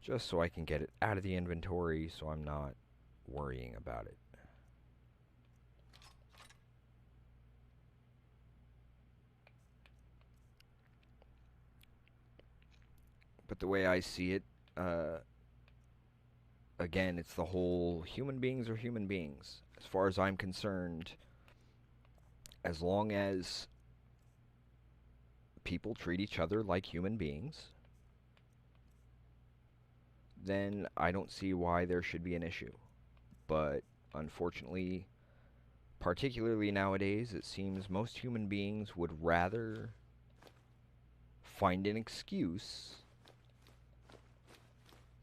Just so I can get it out of the inventory so I'm not worrying about it. But the way I see it, again, it's the whole human beings are human beings. As far as I'm concerned, as long as people treat each other like human beings, then I don't see why there should be an issue. But unfortunately, particularly nowadays, it seems most human beings would rather find an excuse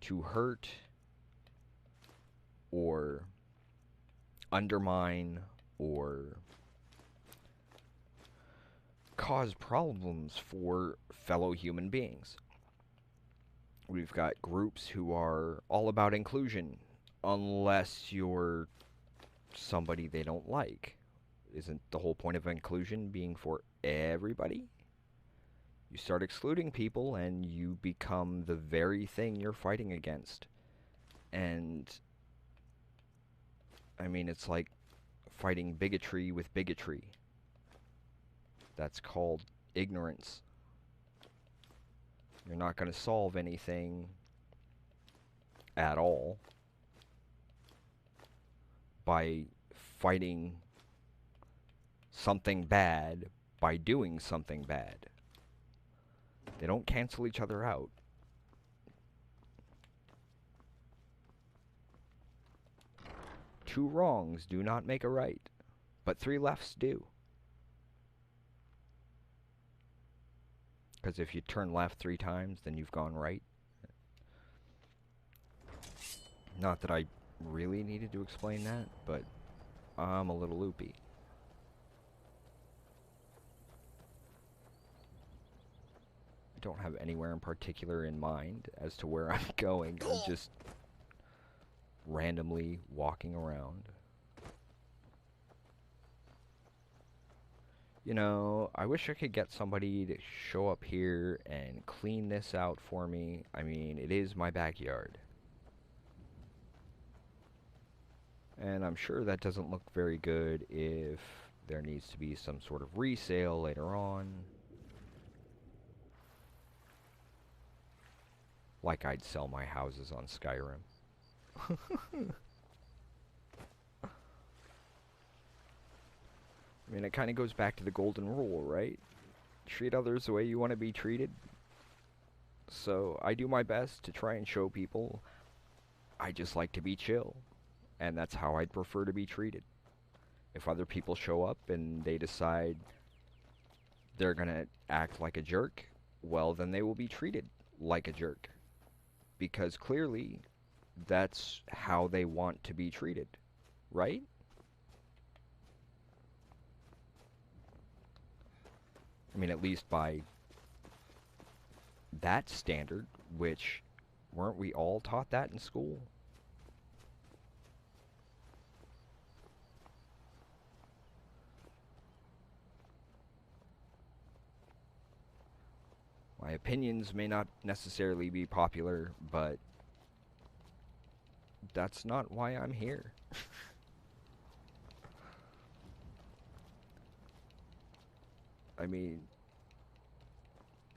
to hurt or undermine or cause problems for fellow human beings. We've got groups who are all about inclusion, unless you're somebody they don't like. Isn't the whole point of inclusion being for everybody? You start excluding people and you become the very thing you're fighting against. And I mean, it's like fighting bigotry with bigotry. That's called ignorance. You're not going to solve anything at all by fighting something bad by doing something bad. They don't cancel each other out. Two wrongs do not make a right, but three lefts do. Because if you turn left 3 times, then you've gone right. Not that I really needed to explain that, but I'm a little loopy. I don't have anywhere in particular in mind as to where I'm going. I'm just randomly walking around. You know, I wish I could get somebody to show up here and clean this out for me. I mean, it is my backyard. And I'm sure that doesn't look very good if there needs to be some sort of resale later on. Like I'd sell my houses on Skyrim. I mean, it kind of goes back to the golden rule, right? Treat others the way you want to be treated. So I do my best to try and show people I just like to be chill. And that's how I'd prefer to be treated. If other people show up and they decide they're gonna act like a jerk, well, then they will be treated like a jerk. Because clearly, that's how they want to be treated, right? I mean, at least by that standard, which, weren't we all taught that in school? My opinions may not necessarily be popular, but that's not why I'm here. I mean,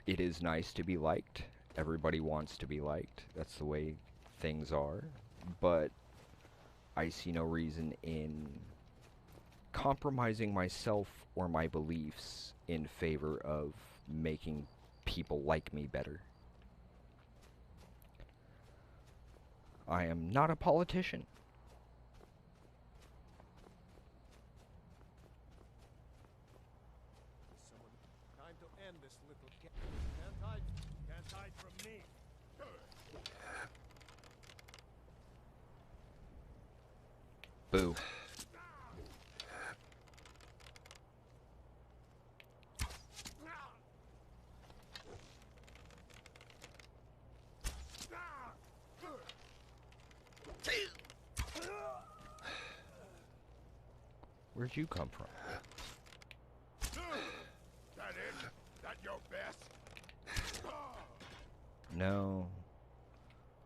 it is nice to be liked. Everybody wants to be liked. That's the way things are. But I see no reason in compromising myself or my beliefs in favor of making people like me better. I am not a politician. Time to end this little can't hide from me. Boo. Where'd you come from? That it? That your best? No.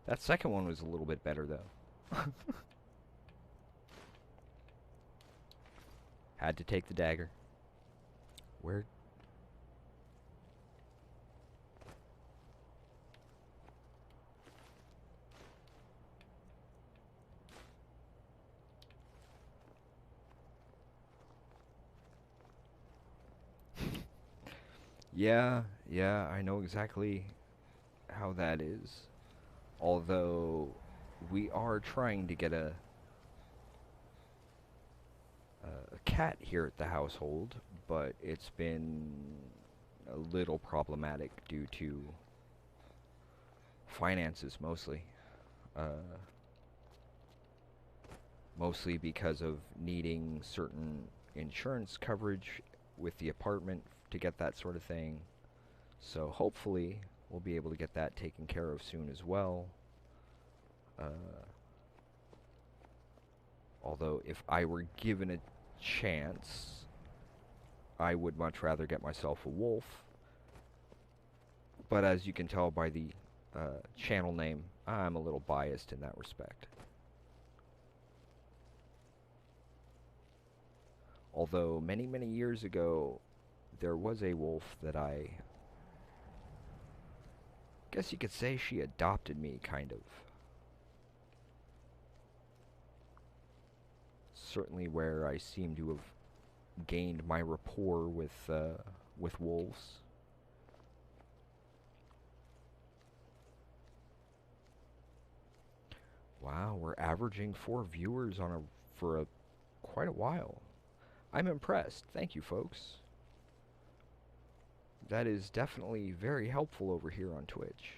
That second one was a little bit better, though. Had to take the dagger. Where? Yeah, I know exactly how that is. Although, we are trying to get a cat here at the household, but it's been a little problematic due to finances mostly. Mostly because of needing certain insurance coverage with the apartment to get that sort of thing. So hopefully we'll be able to get that taken care of soon as well. Although if I were given a chance, I would much rather get myself a wolf. But as you can tell by the channel name, I'm a little biased in that respect. Although many, many years ago, there was a wolf that I guess you could say she adopted me, kind of. Certainly where I seem to have gained my rapport with wolves. Wow, we're averaging 4 viewers on for quite a while. I'm impressed. Thank you, folks. That is definitely very helpful over here on Twitch.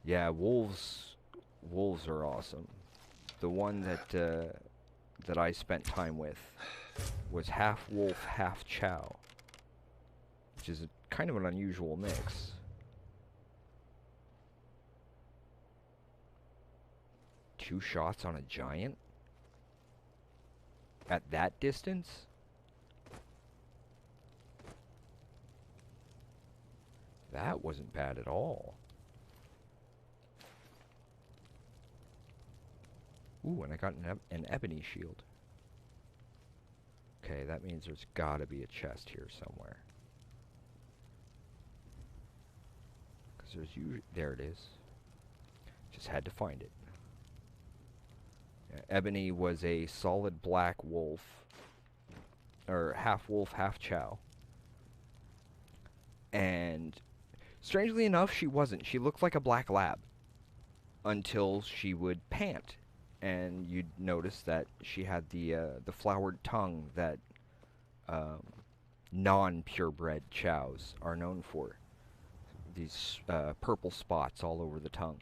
Yeah, wolves are awesome. The one that I spent time with was half wolf, half chow, which is kind of an unusual mix. Two shots on a giant? at that distance. That wasn't bad at all. Ooh, and I got an ebony shield. Okay, that means there's gotta be a chest here somewhere. Because there's usually... There it is. Just had to find it. Yeah, ebony was a solid black wolf. Or half wolf, half chow. And strangely enough, she wasn't. She looked like a black lab. Until she would pant. And you'd notice that she had the flowered tongue that non-purebred chows are known for. These purple spots all over the tongue.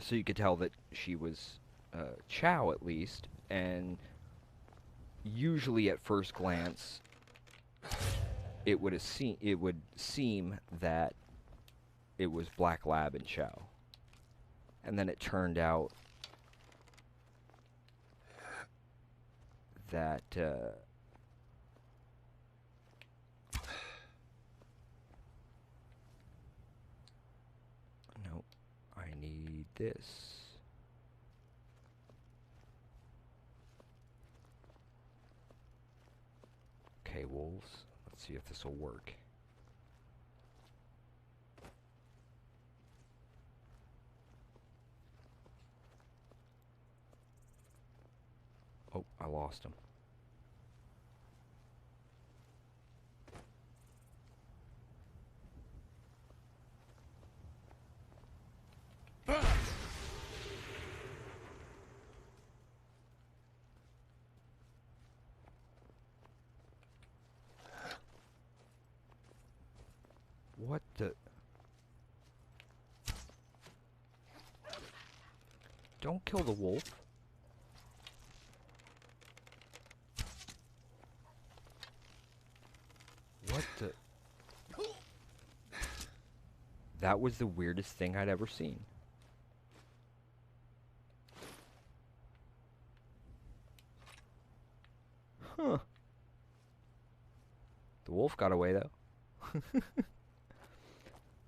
So you could tell that she was chow at least, and usually at first glance, it would seem that it was black lab and chow, and then it turned out that nope, I need this. Okay, wolves. Let's see if this will work. Oh, I lost him. What the... Don't kill the wolf. What the... That was the weirdest thing I'd ever seen. Huh. The wolf got away, though.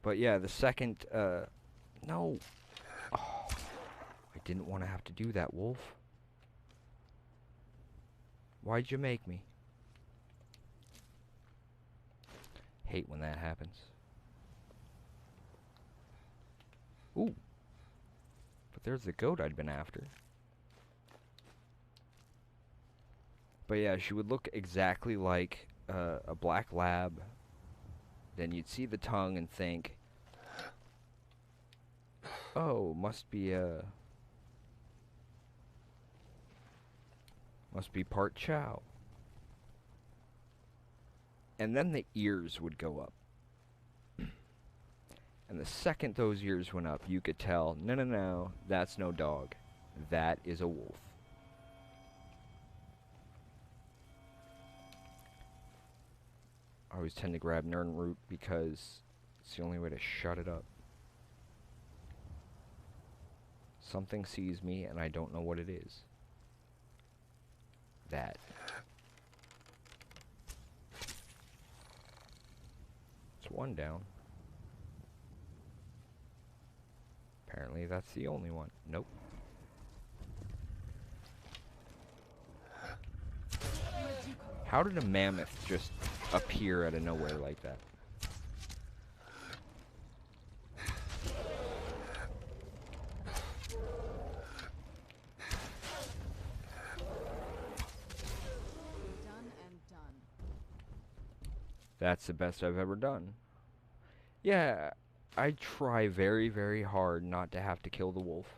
But yeah, the second, no. Oh, I didn't want to have to do that, wolf. Why'd you make me? Hate when that happens. Ooh. But there's the goat I'd been after. But yeah, she would look exactly like a black lab. Then you'd see the tongue and think, oh, must be part chow. And then the ears would go up. And the second those ears went up, you could tell, no, no, no, that's no dog. That is a wolf. I always tend to grab Nern Root because it's the only way to shut it up. Something sees me and I don't know what it is. That. It's one down. Apparently that's the only one. Nope. How did a mammoth just appear out of nowhere like that? Done and done. That's the best I've ever done. Yeah, I try very, very hard not to have to kill the wolf.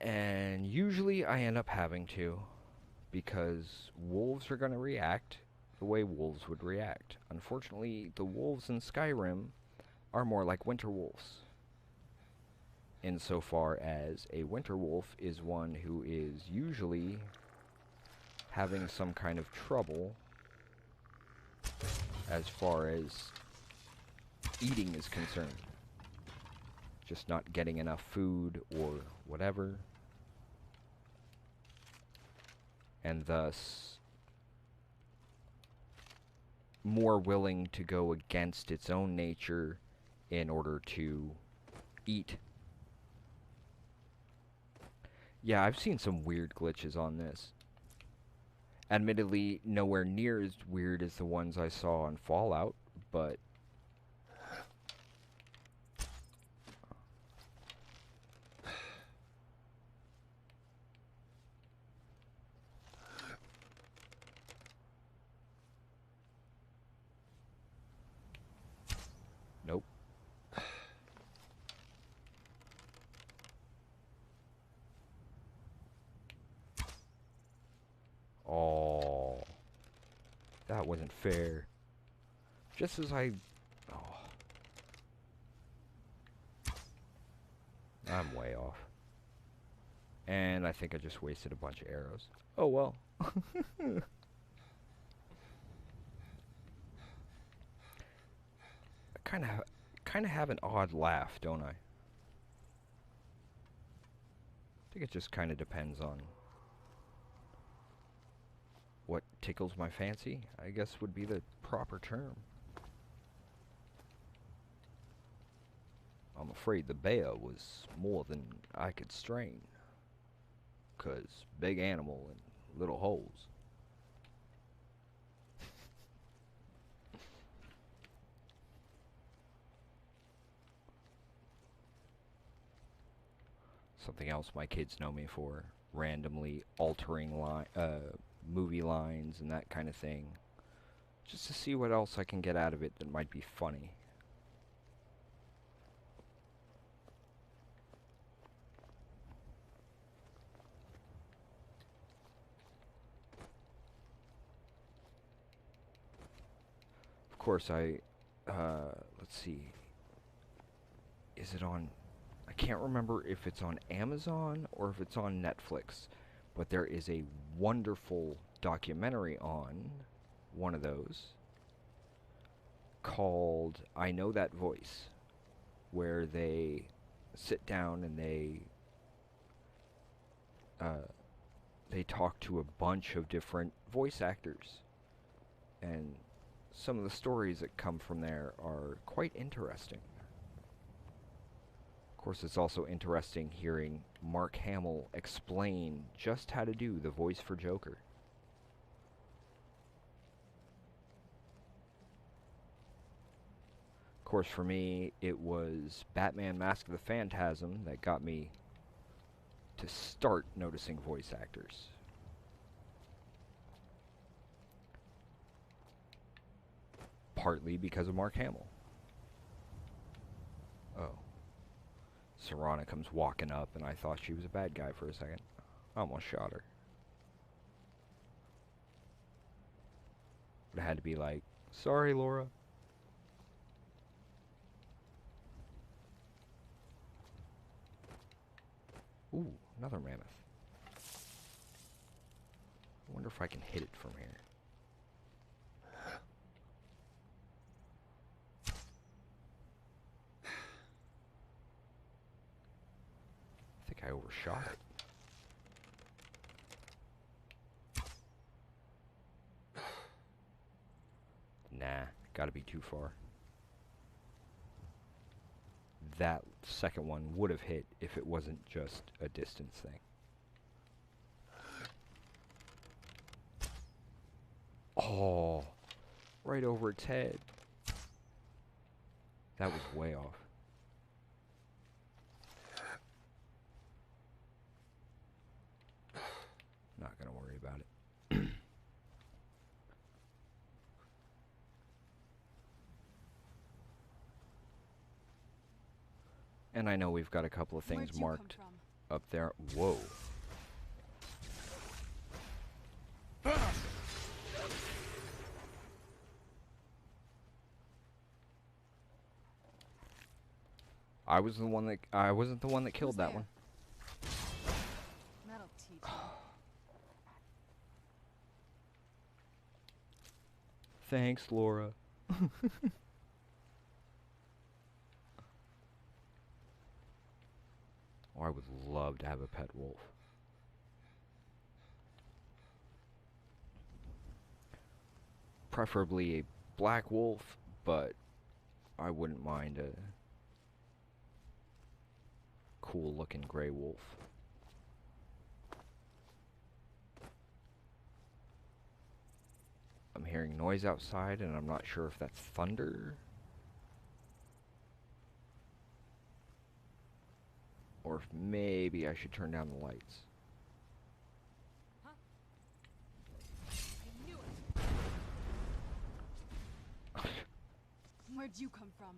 And usually I end up having to, because wolves are going to react the way wolves would react. Unfortunately, the wolves in Skyrim are more like winter wolves, insofar as a winter wolf is one who is usually having some kind of trouble as far as eating is concerned. Just not getting enough food or whatever. and thus more willing to go against its own nature in order to eat. Yeah, I've seen some weird glitches on this. Admittedly, nowhere near as weird as the ones I saw on Fallout, but nope. Oh, that wasn't fair. Just as I... Oh. I'm way off. And I think I just wasted a bunch of arrows. Oh well. I kind of have an odd laugh, don't I? I think it just kind of depends on what tickles my fancy, I guess would be the proper term. I'm afraid the bear was more than I could strain. 'Cause big animal and little holes. Something else my kids know me for. Randomly altering movie lines and that kind of thing. Just to see what else I can get out of it that might be funny. Of course, let's see. Is it on... I can't remember if it's on Amazon or if it's on Netflix, but there is a wonderful documentary on one of those called I Know That Voice, where they sit down and they talk to a bunch of different voice actors, and some of the stories that come from there are quite interesting. Of course, it's also interesting hearing Mark Hamill explain just how to do the voice for Joker. Of course, for me, it was Batman Mask of the Phantasm that got me to start noticing voice actors. Partly because of Mark Hamill. Oh. Serana comes walking up, and I thought she was a bad guy for a second. I almost shot her. But I had to be like, sorry, Laura. Ooh, another mammoth. I wonder if I can hit it from here. I think I overshot it. Nah, gotta be too far. That second one would have hit if it wasn't just a distance thing. Oh, right over its head. That was way off. Not gonna worry about it. And I know we've got a couple of things marked up there. Whoa. I wasn't the one that killed that one. That'll teach you. Thanks, Laura. Oh, I would love to have a pet wolf. Preferably a black wolf, but I wouldn't mind a cool looking gray wolf. I'm hearing noise outside and I'm not sure if that's thunder or if maybe I should turn down the lights. I knew it. Where'd you come from?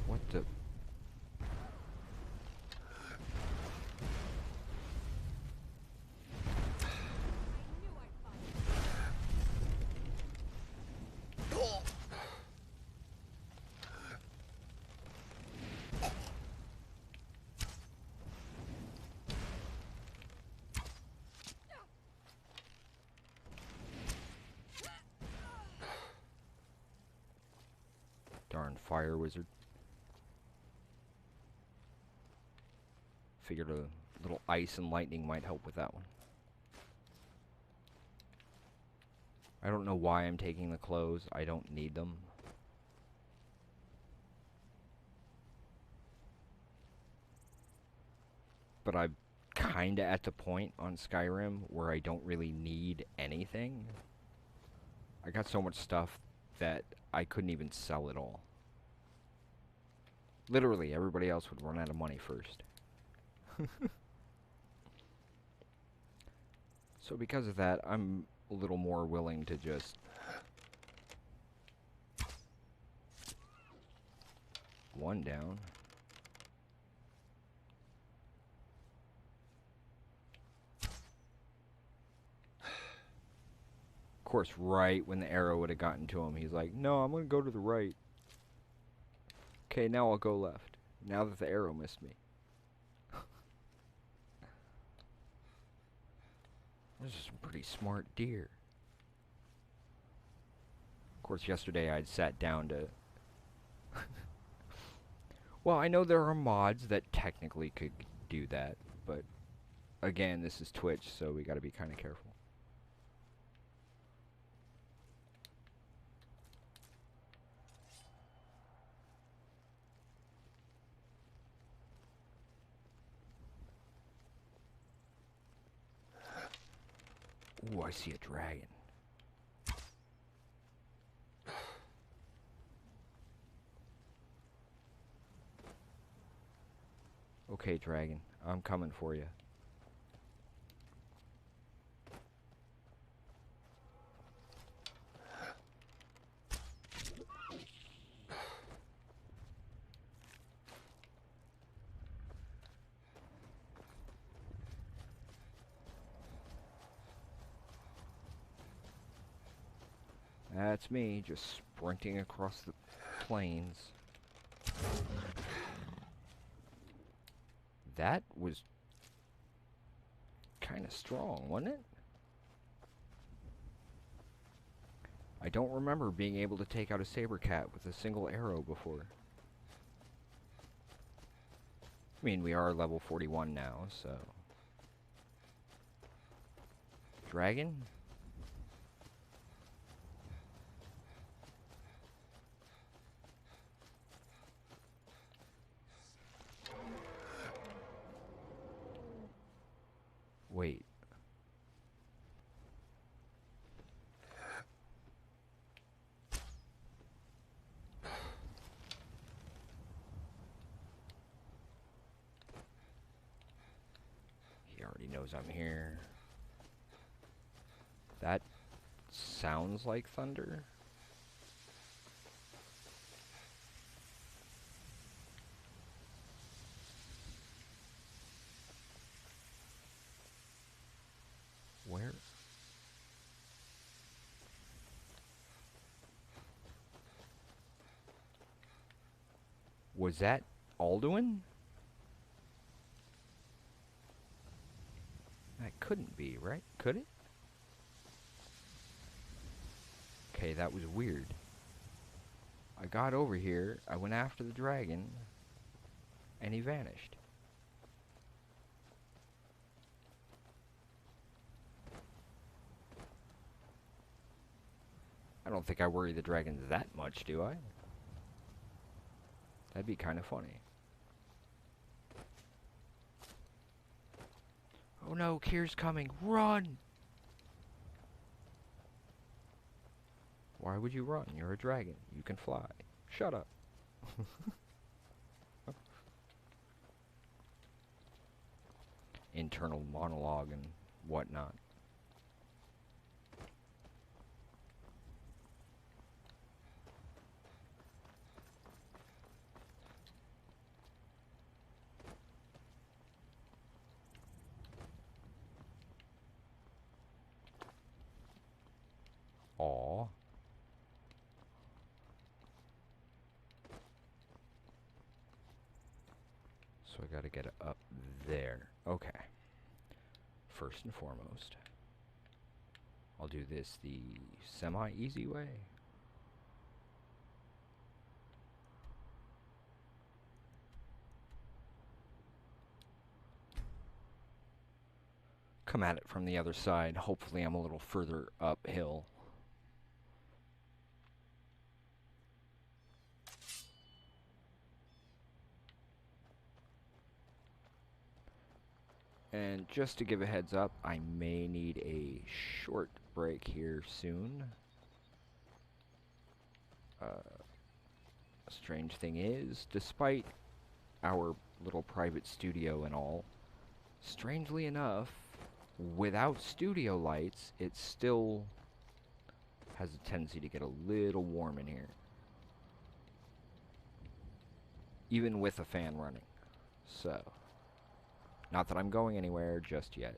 What the? Darn fire wizard. Figured a little ice and lightning might help with that one. I don't know why I'm taking the clothes. I don't need them. But I'm kinda at the point on Skyrim where I don't really need anything. I got so much stuff that I couldn't even sell it all. Literally, everybody else would run out of money first. So because of that, I'm a little more willing to just one down. Of course, right when the arrow would have gotten to him, he's like, no, I'm going to go to the right. Okay, now I'll go left. Now that the arrow missed me. Those are some pretty smart deer. Of course, yesterday I'd sat down to... Well, I know there are mods that technically could do that, but again, this is Twitch, so we gotta be kind of careful. Ooh, I see a dragon. Okay, dragon, I'm coming for you. That's me, just sprinting across the plains. That was kind of strong, wasn't it? I don't remember being able to take out a saber cat with a single arrow before. I mean, we are level 41 now, so... Dragon? Wait. He already knows I'm here. That sounds like thunder. Where? Was that Alduin? That couldn't be, right? Could it? Okay, that was weird. I got over here, I went after the dragon, and he vanished. I don't think I worry the dragons that much, do I? That'd be kind of funny. Oh no, Kyr's coming. Run! Why would you run? You're a dragon. You can fly. Shut up. Internal monologue and whatnot. Aw. So I gotta get it up there. Okay. First and foremost, I'll do this the semi-easy way. Come at it from the other side. Hopefully I'm a little further uphill. And just to give a heads up, I may need a short break here soon. Strange thing is, despite our little private studio and all, strangely enough, without studio lights, it still has a tendency to get a little warm in here. Even with a fan running. So, not that I'm going anywhere just yet.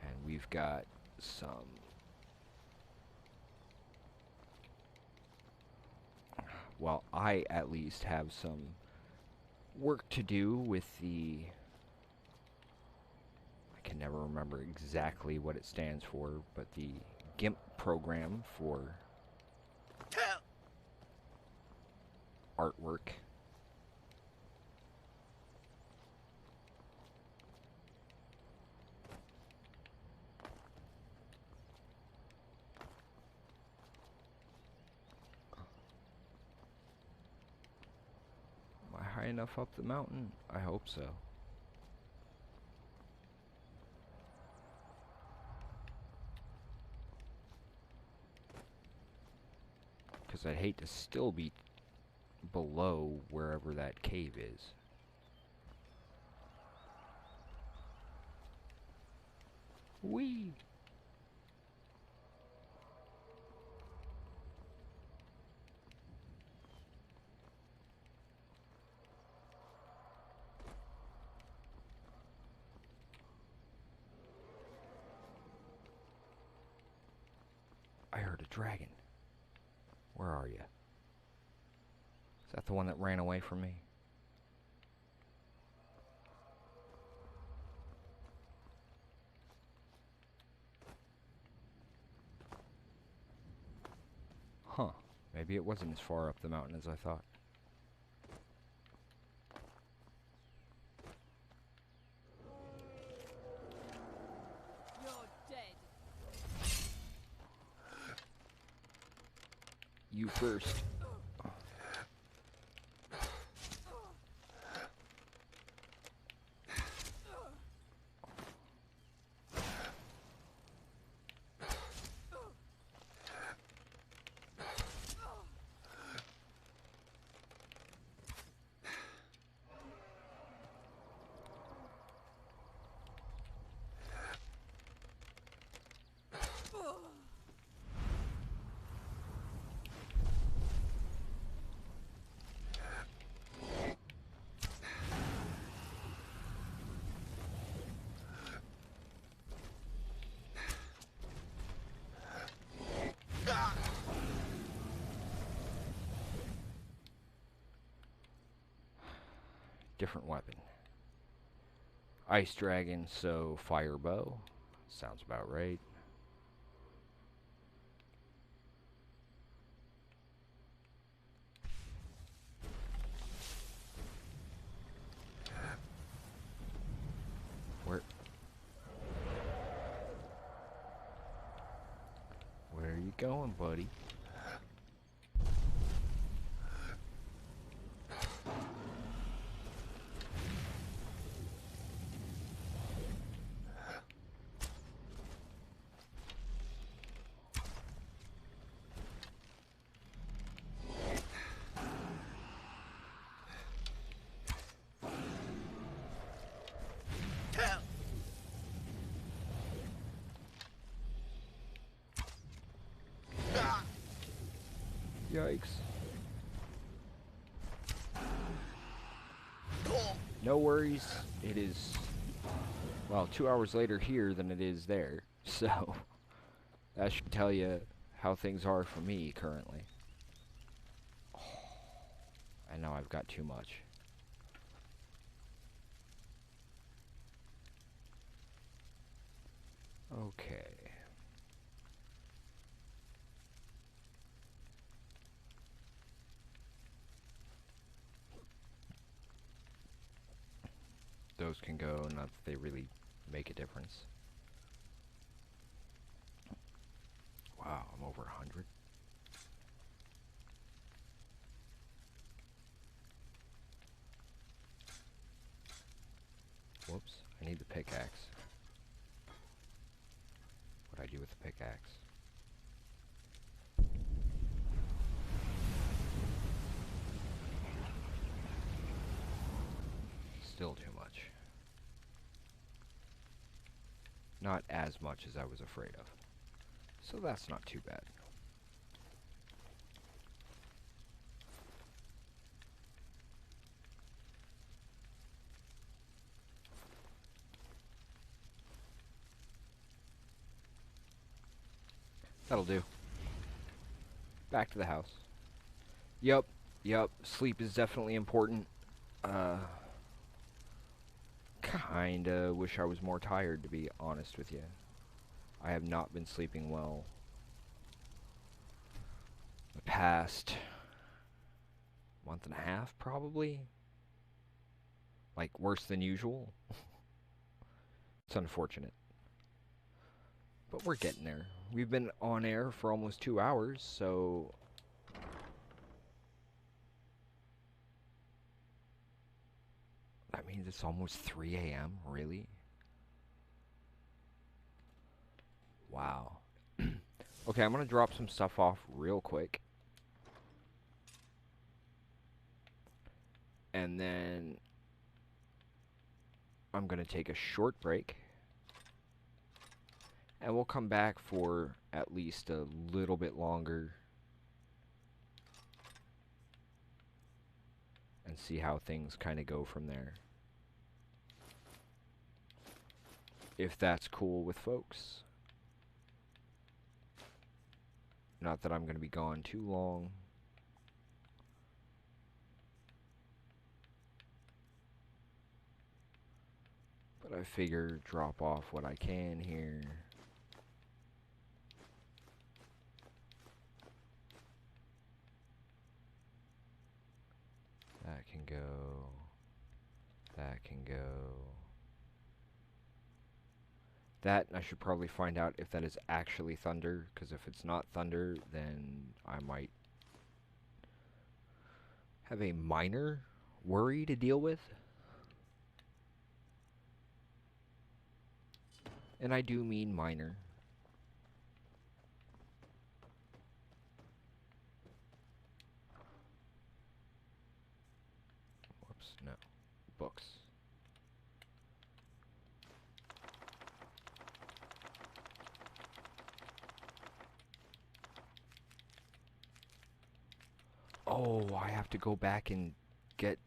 And we've got some... Well, I at least have some work to do with the... I can never remember exactly what it stands for, but the GIMP program for artwork. Am I high enough up the mountain? I hope so. Because I'd hate to still be below wherever that cave is. Whee! I heard a dragon. Where are you? Is that the one that ran away from me? Huh. Maybe it wasn't as far up the mountain as I thought. You're dead. You first. Different weapon. Ice dragon, so fire bow. Sounds about right. Where? going, buddy? Yikes. No worries. It is, well, 2 hours later here than it is there. So, that should tell you how things are for me currently. Oh, I know I've got too much. Okay. Those can go, not that they really make a difference. Wow, I'm over 100. Whoops, I need the pickaxe. What do I do with the pickaxe? Still too much. Not as much as I was afraid of. So that's not too bad. That'll do. Back to the house. Yep, sleep is definitely important. Kinda wish I was more tired, to be honest with you. I have not been sleeping well the past month and a half, probably. Like, worse than usual. It's unfortunate. But we're getting there. We've been on air for almost 2 hours, so... that means it's almost 3 a.m., really? Wow. Okay, I'm gonna drop some stuff off real quick. And then... I'm gonna take a short break. And we'll come back for at least a little bit longer. And see how things kind of go from there. If that's cool with folks. Not that I'm going to be gone too long. But I figure drop off what I can here. That can go. That can go. That, I should probably find out if that is actually thunder, because if it's not thunder, then I might have a minor worry to deal with. And I do mean minor. Whoops, no. Books. Oh, I have to go back and get...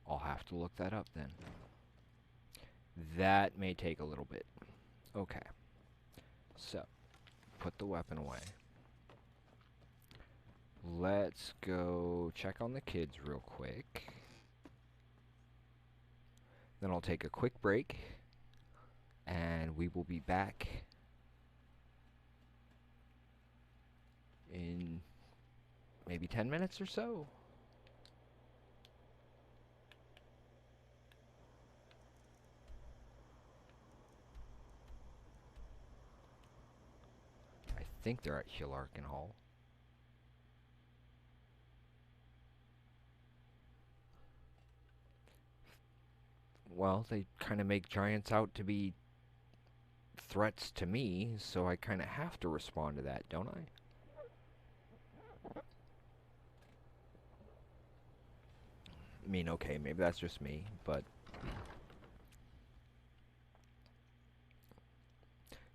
I'll have to look that up then. That may take a little bit. Okay. So, put the weapon away. Let's go check on the kids real quick. Then I'll take a quick break. And we will be back in maybe 10 minutes or so. think they're at Hillarkin Hall. Well, they kind of make giants out to be threats to me, so I kind of have to respond to that, don't I? I mean, okay, maybe that's just me, but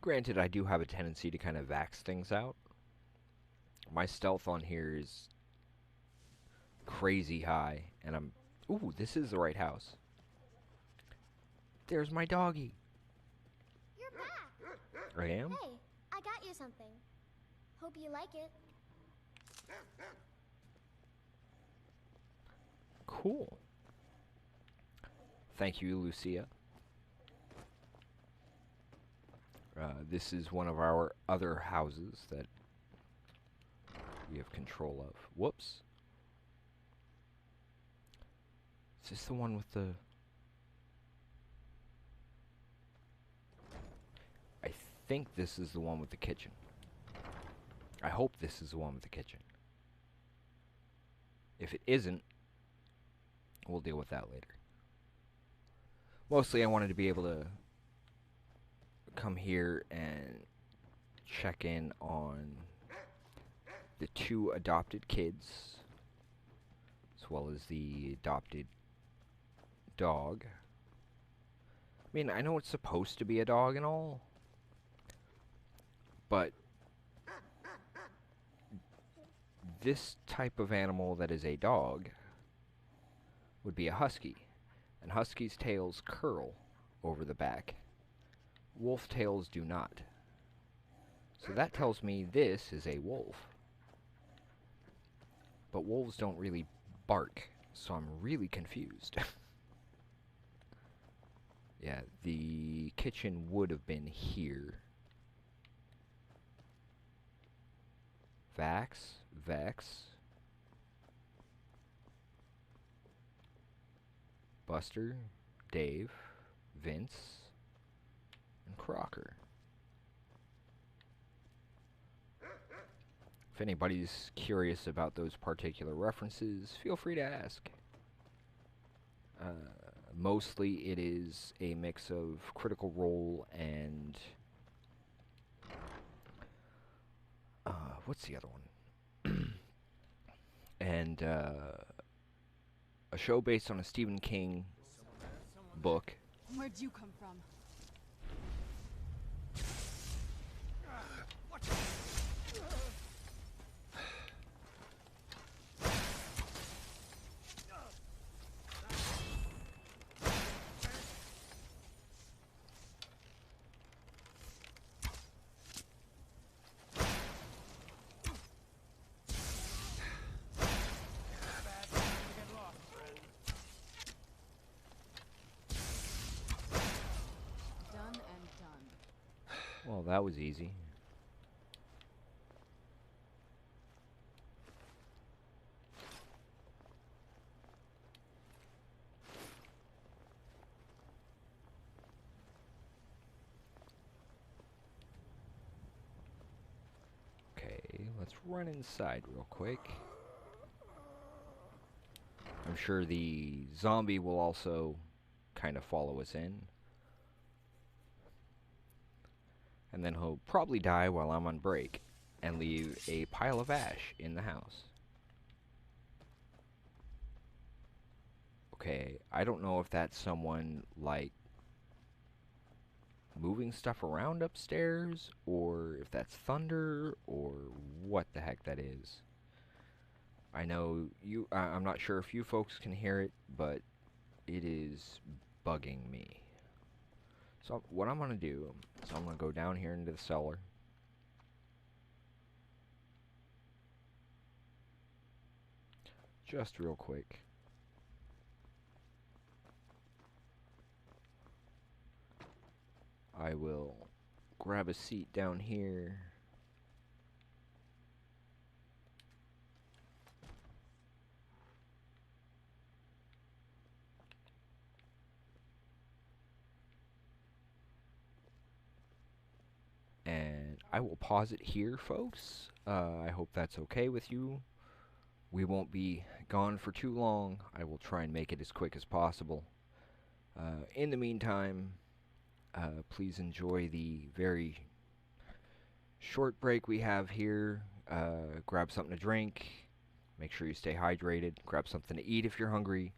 granted, I do have a tendency to kind of vax things out. My stealth on here is crazy high, and I'm... Ooh, this is the right house. There's my doggy. You're back. I am? Hey, I got you something. Hope you like it. Cool. Thank you, Lucia. This is one of our other houses that we have control of. Whoops. Is this the one with the... I think this is the one with the kitchen. I hope this is the one with the kitchen. If it isn't, we'll deal with that later. Mostly I wanted to be able to come here and check in on the 2 adopted kids, as well as the adopted dog. I mean, I know it's supposed to be a dog and all, but this type of animal that is a dog would be a husky, and huskies' tails curl over the back. Wolf tails do not. So that tells me this is a wolf. But wolves don't really bark, so I'm really confused. Yeah, the kitchen would have been here. Vex. Buster, Dave, Vince, and Crocker. If anybody's curious about those particular references, feel free to ask. Mostly it is a mix of Critical Role and... what's the other one? And a show based on a Stephen King book. Where'd you come from? Well, that was easy. Okay, let's run inside real quick. I'm sure the zombie will also kind of follow us in. And then he'll probably die while I'm on break and leave a pile of ash in the house. Okay, I don't know if that's someone, like, moving stuff around upstairs, or if that's thunder, or what the heck that is. I know you, I'm not sure if you folks can hear it, but it is bugging me. So what I'm going to do is I'm going to go down here into the cellar. Just real quick. I will grab a seat down here. And I will pause it here, folks. I hope that's okay with you. We won't be gone for too long. I will try and make it as quick as possible. In the meantime, please enjoy the very short break we have here. Grab something to drink. Make sure you stay hydrated. Grab something to eat if you're hungry.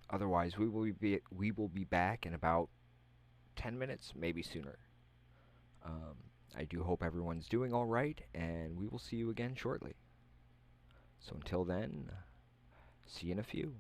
Otherwise, we will be back in about 10 minutes, maybe sooner. I do hope everyone's doing all right, and we will see you again shortly. So until then, see you in a few.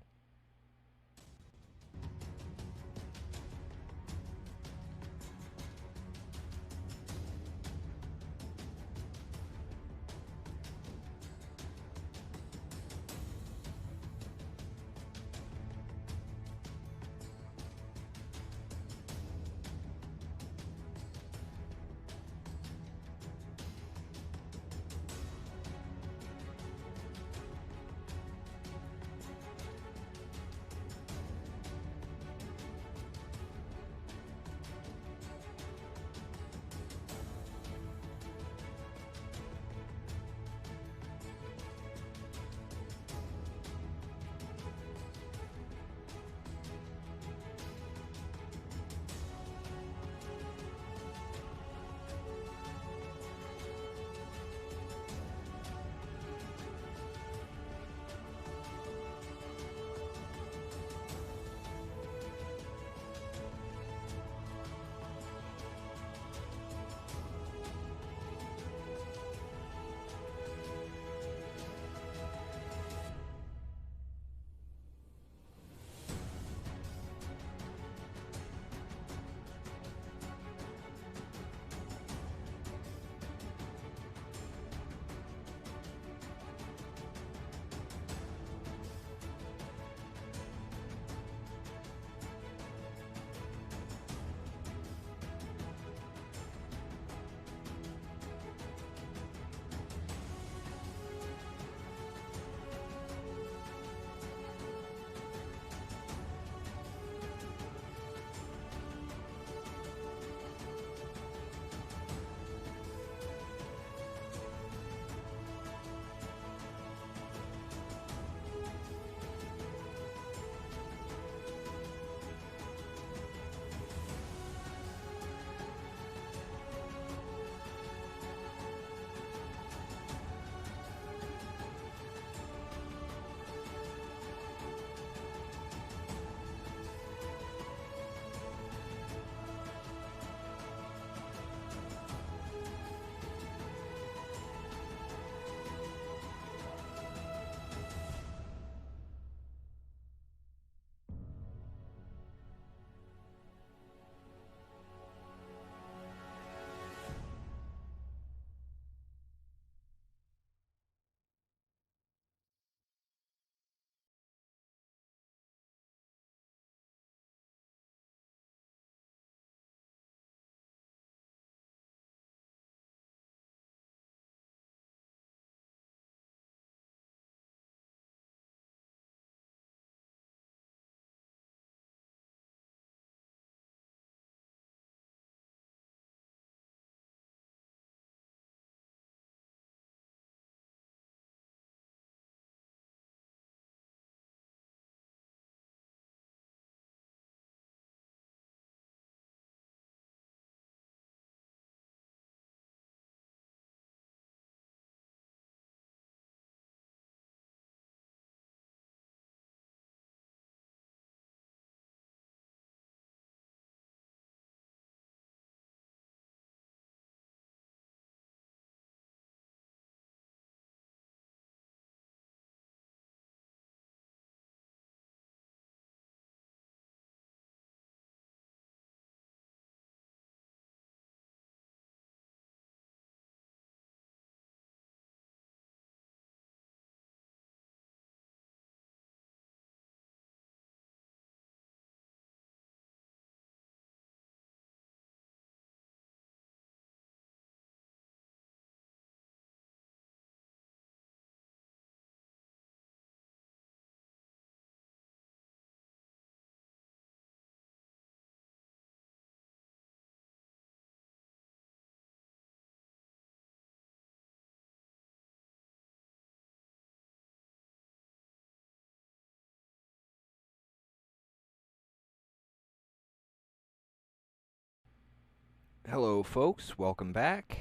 Hello, folks. Welcome back.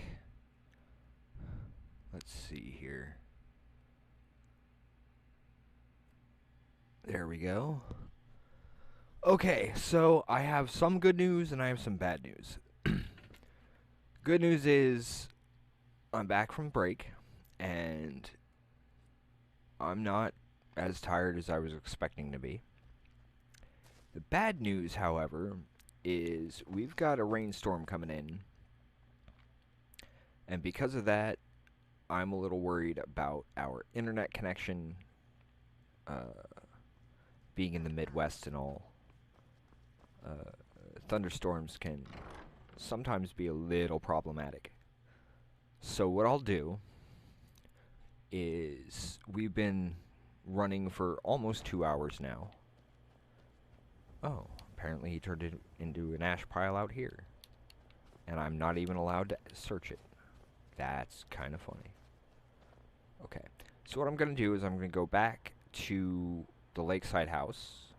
Let's see here. There we go. Okay, so I have some good news and I have some bad news. Good news is I'm back from break and I'm not as tired as I was expecting to be. The bad news, however, is we've got a rainstorm coming in. And because of that, I'm a little worried about our internet connection being in the Midwest and all. Thunderstorms can sometimes be a little problematic. So what I'll do is we've been running for almost 2 hours now. Oh, apparently he turned it into an ash pile out here. And I'm not even allowed to search it. That's kind of funny. Okay, so what I'm going to do is I'm going to go back to the lakeside house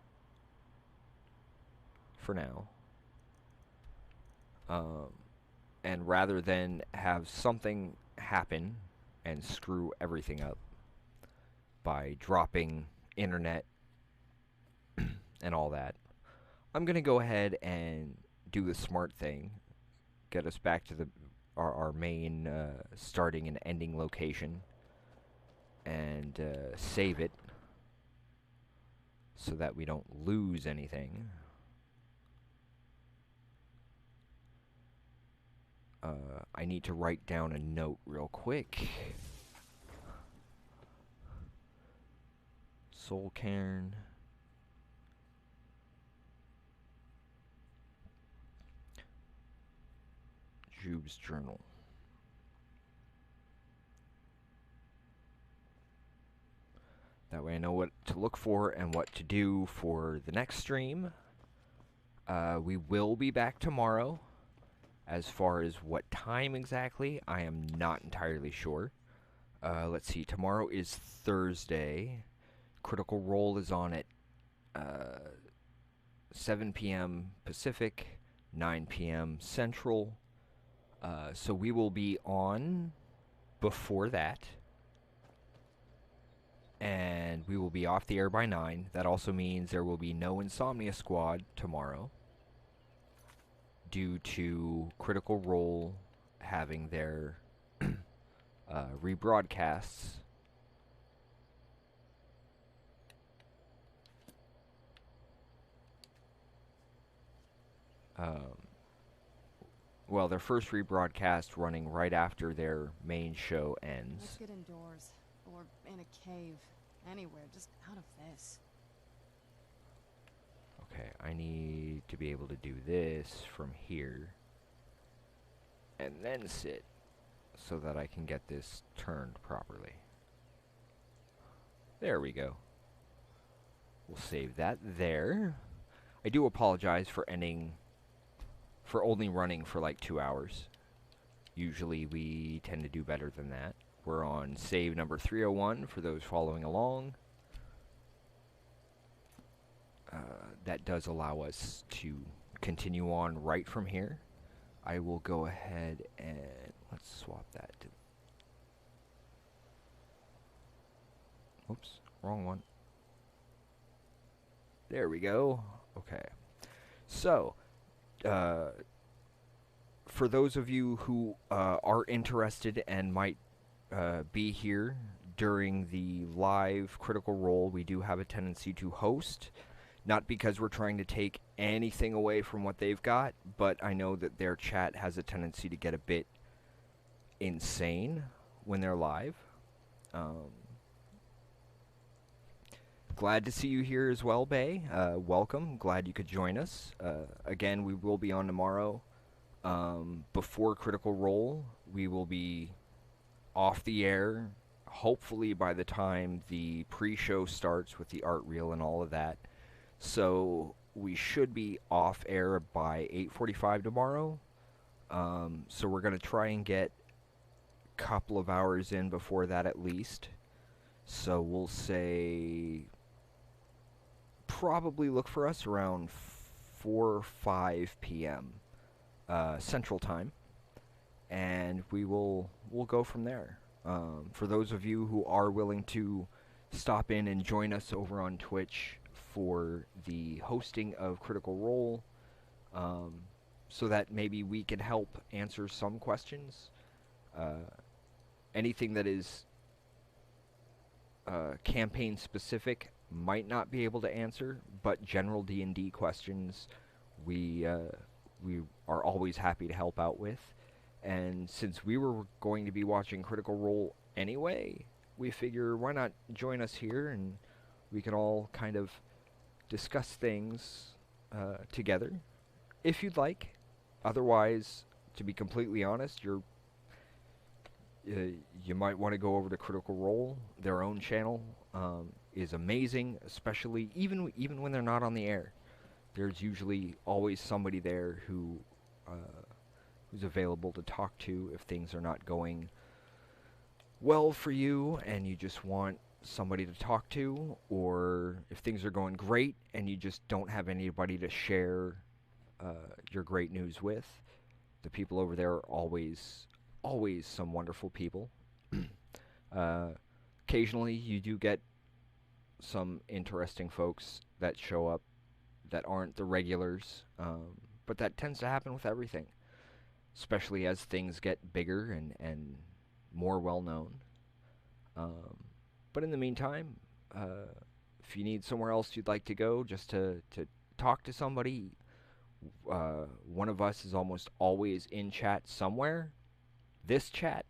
for now. And rather than have something happen and screw everything up by dropping internet and all that, I'm going to go ahead and do the smart thing, get us back to our main starting and ending location, and save it so that we don't lose anything. I need to write down a note real quick. Soul Cairn. Jube's journal. That way I know what to look for and what to do for the next stream. We will be back tomorrow. As far as what time exactly, I am not entirely sure. Let's see, tomorrow is Thursday. Critical Role is on at 7 p.m. Pacific, 9 p.m. Central. So we will be on before that. And we will be off the air by 9. That also means there will be no Insomnia Squad tomorrow, due to Critical Role having their rebroadcasts. Well, their first rebroadcast running right after their main show ends. Let's get indoors. Or in a cave. Anywhere, just out of this. Okay, I need to be able to do this from here. And then sit so that I can get this turned properly. There we go. We'll save that there. I do apologize for only running for like 2 hours. Usually we tend to do better than that. We're on save number 301 for those following along. That does allow us to continue on right from here. I will go ahead and let's swap that to... Oops, wrong one. There we go. Okay. So, for those of you who are interested and might be here during the live Critical Role, we do have a tendency to host. Not because we're trying to take anything away from what they've got, but I know that their chat has a tendency to get a bit insane when they're live. Glad to see you here as well, Bay. Welcome. Glad you could join us. Again, we will be on tomorrow. Before Critical Role, we will be off the air, hopefully by the time the pre-show starts with the art reel and all of that. So we should be off air by 8:45 tomorrow. So we're going to try and get a couple of hours in before that at least. So we'll say probably look for us around 4 or 5 p.m. Central Time, and we'll go from there. For those of you who are willing to stop in and join us over on Twitch for the hosting of Critical Role, so that maybe we can help answer some questions. Anything that is campaign specific might not be able to answer, but general D&D questions we are always happy to help out with. And since we were going to be watching Critical Role anyway, we figure why not join us here and we can all kind of discuss things together if you'd like. Otherwise, to be completely honest, you might want to go over to Critical Role. Their own channel is amazing, especially even when they're not on the air. There's usually always somebody there who's available to talk to if things are not going well for you and you just want somebody to talk to, or if things are going great and you just don't have anybody to share your great news with. The people over there are always some wonderful people. Occasionally you do get some interesting folks that show up that aren't the regulars, but that tends to happen with everything, especially as things get bigger and more well known. But in the meantime, if you need somewhere else you'd like to go just to talk to somebody, one of us is almost always in chat somewhere. This chat,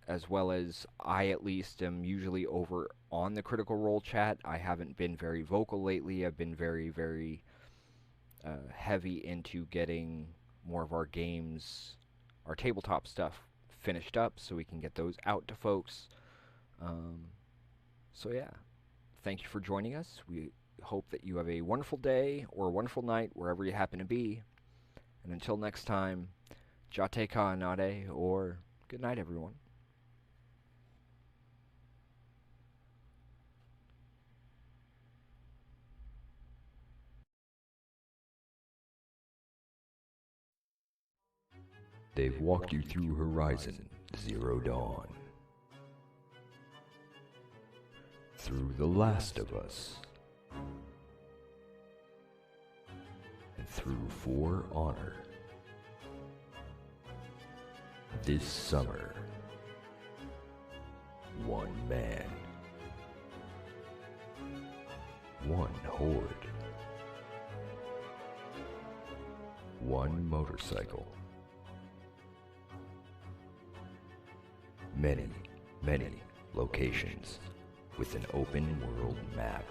as well as I at least am usually over on the Critical Role chat. I haven't been very vocal lately. I've been very, very heavy into getting more of our games, our tabletop stuff finished up so we can get those out to folks. So yeah, thank you for joining us. We hope that you have a wonderful day or a wonderful night wherever you happen to be. And until next time, Jate ka anade, or good night, everyone. They've walked you through Horizon Zero Dawn, through The Last of Us, and through For Honor. This summer, one man, one horde, one motorcycle, many, many locations with an open world map,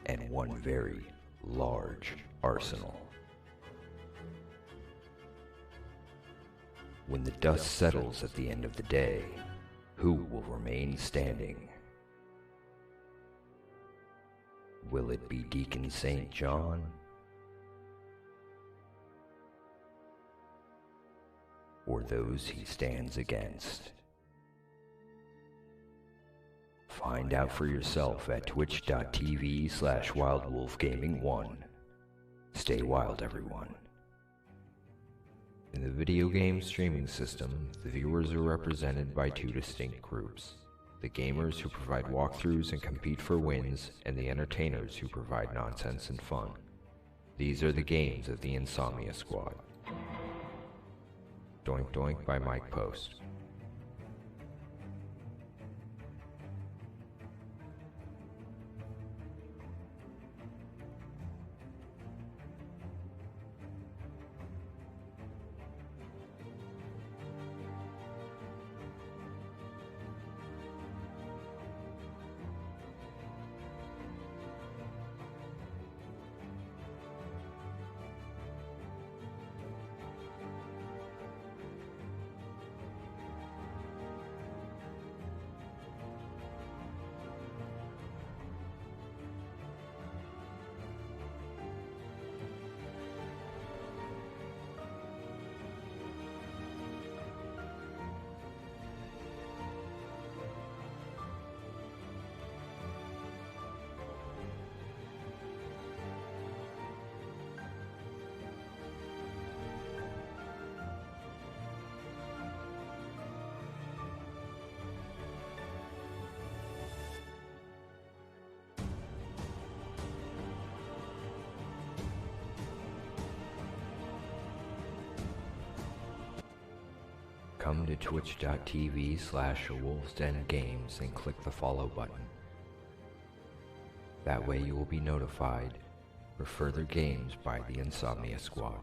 and one very large arsenal. When the dust settles at the end of the day, who will remain standing? Will it be Deacon St. John? Or those he stands against? Find out for yourself at twitch.tv/wildwolfgaming1. Stay wild, everyone. In the video game streaming system, the viewers are represented by two distinct groups: the gamers who provide walkthroughs and compete for wins, and the entertainers who provide nonsense and fun. These are the games of the Insomnia Squad. Doink Doink by Mike Post. come to twitch.tv/awolvesdengames and click the follow button. That way you will be notified for further games by the Insomnia Squad.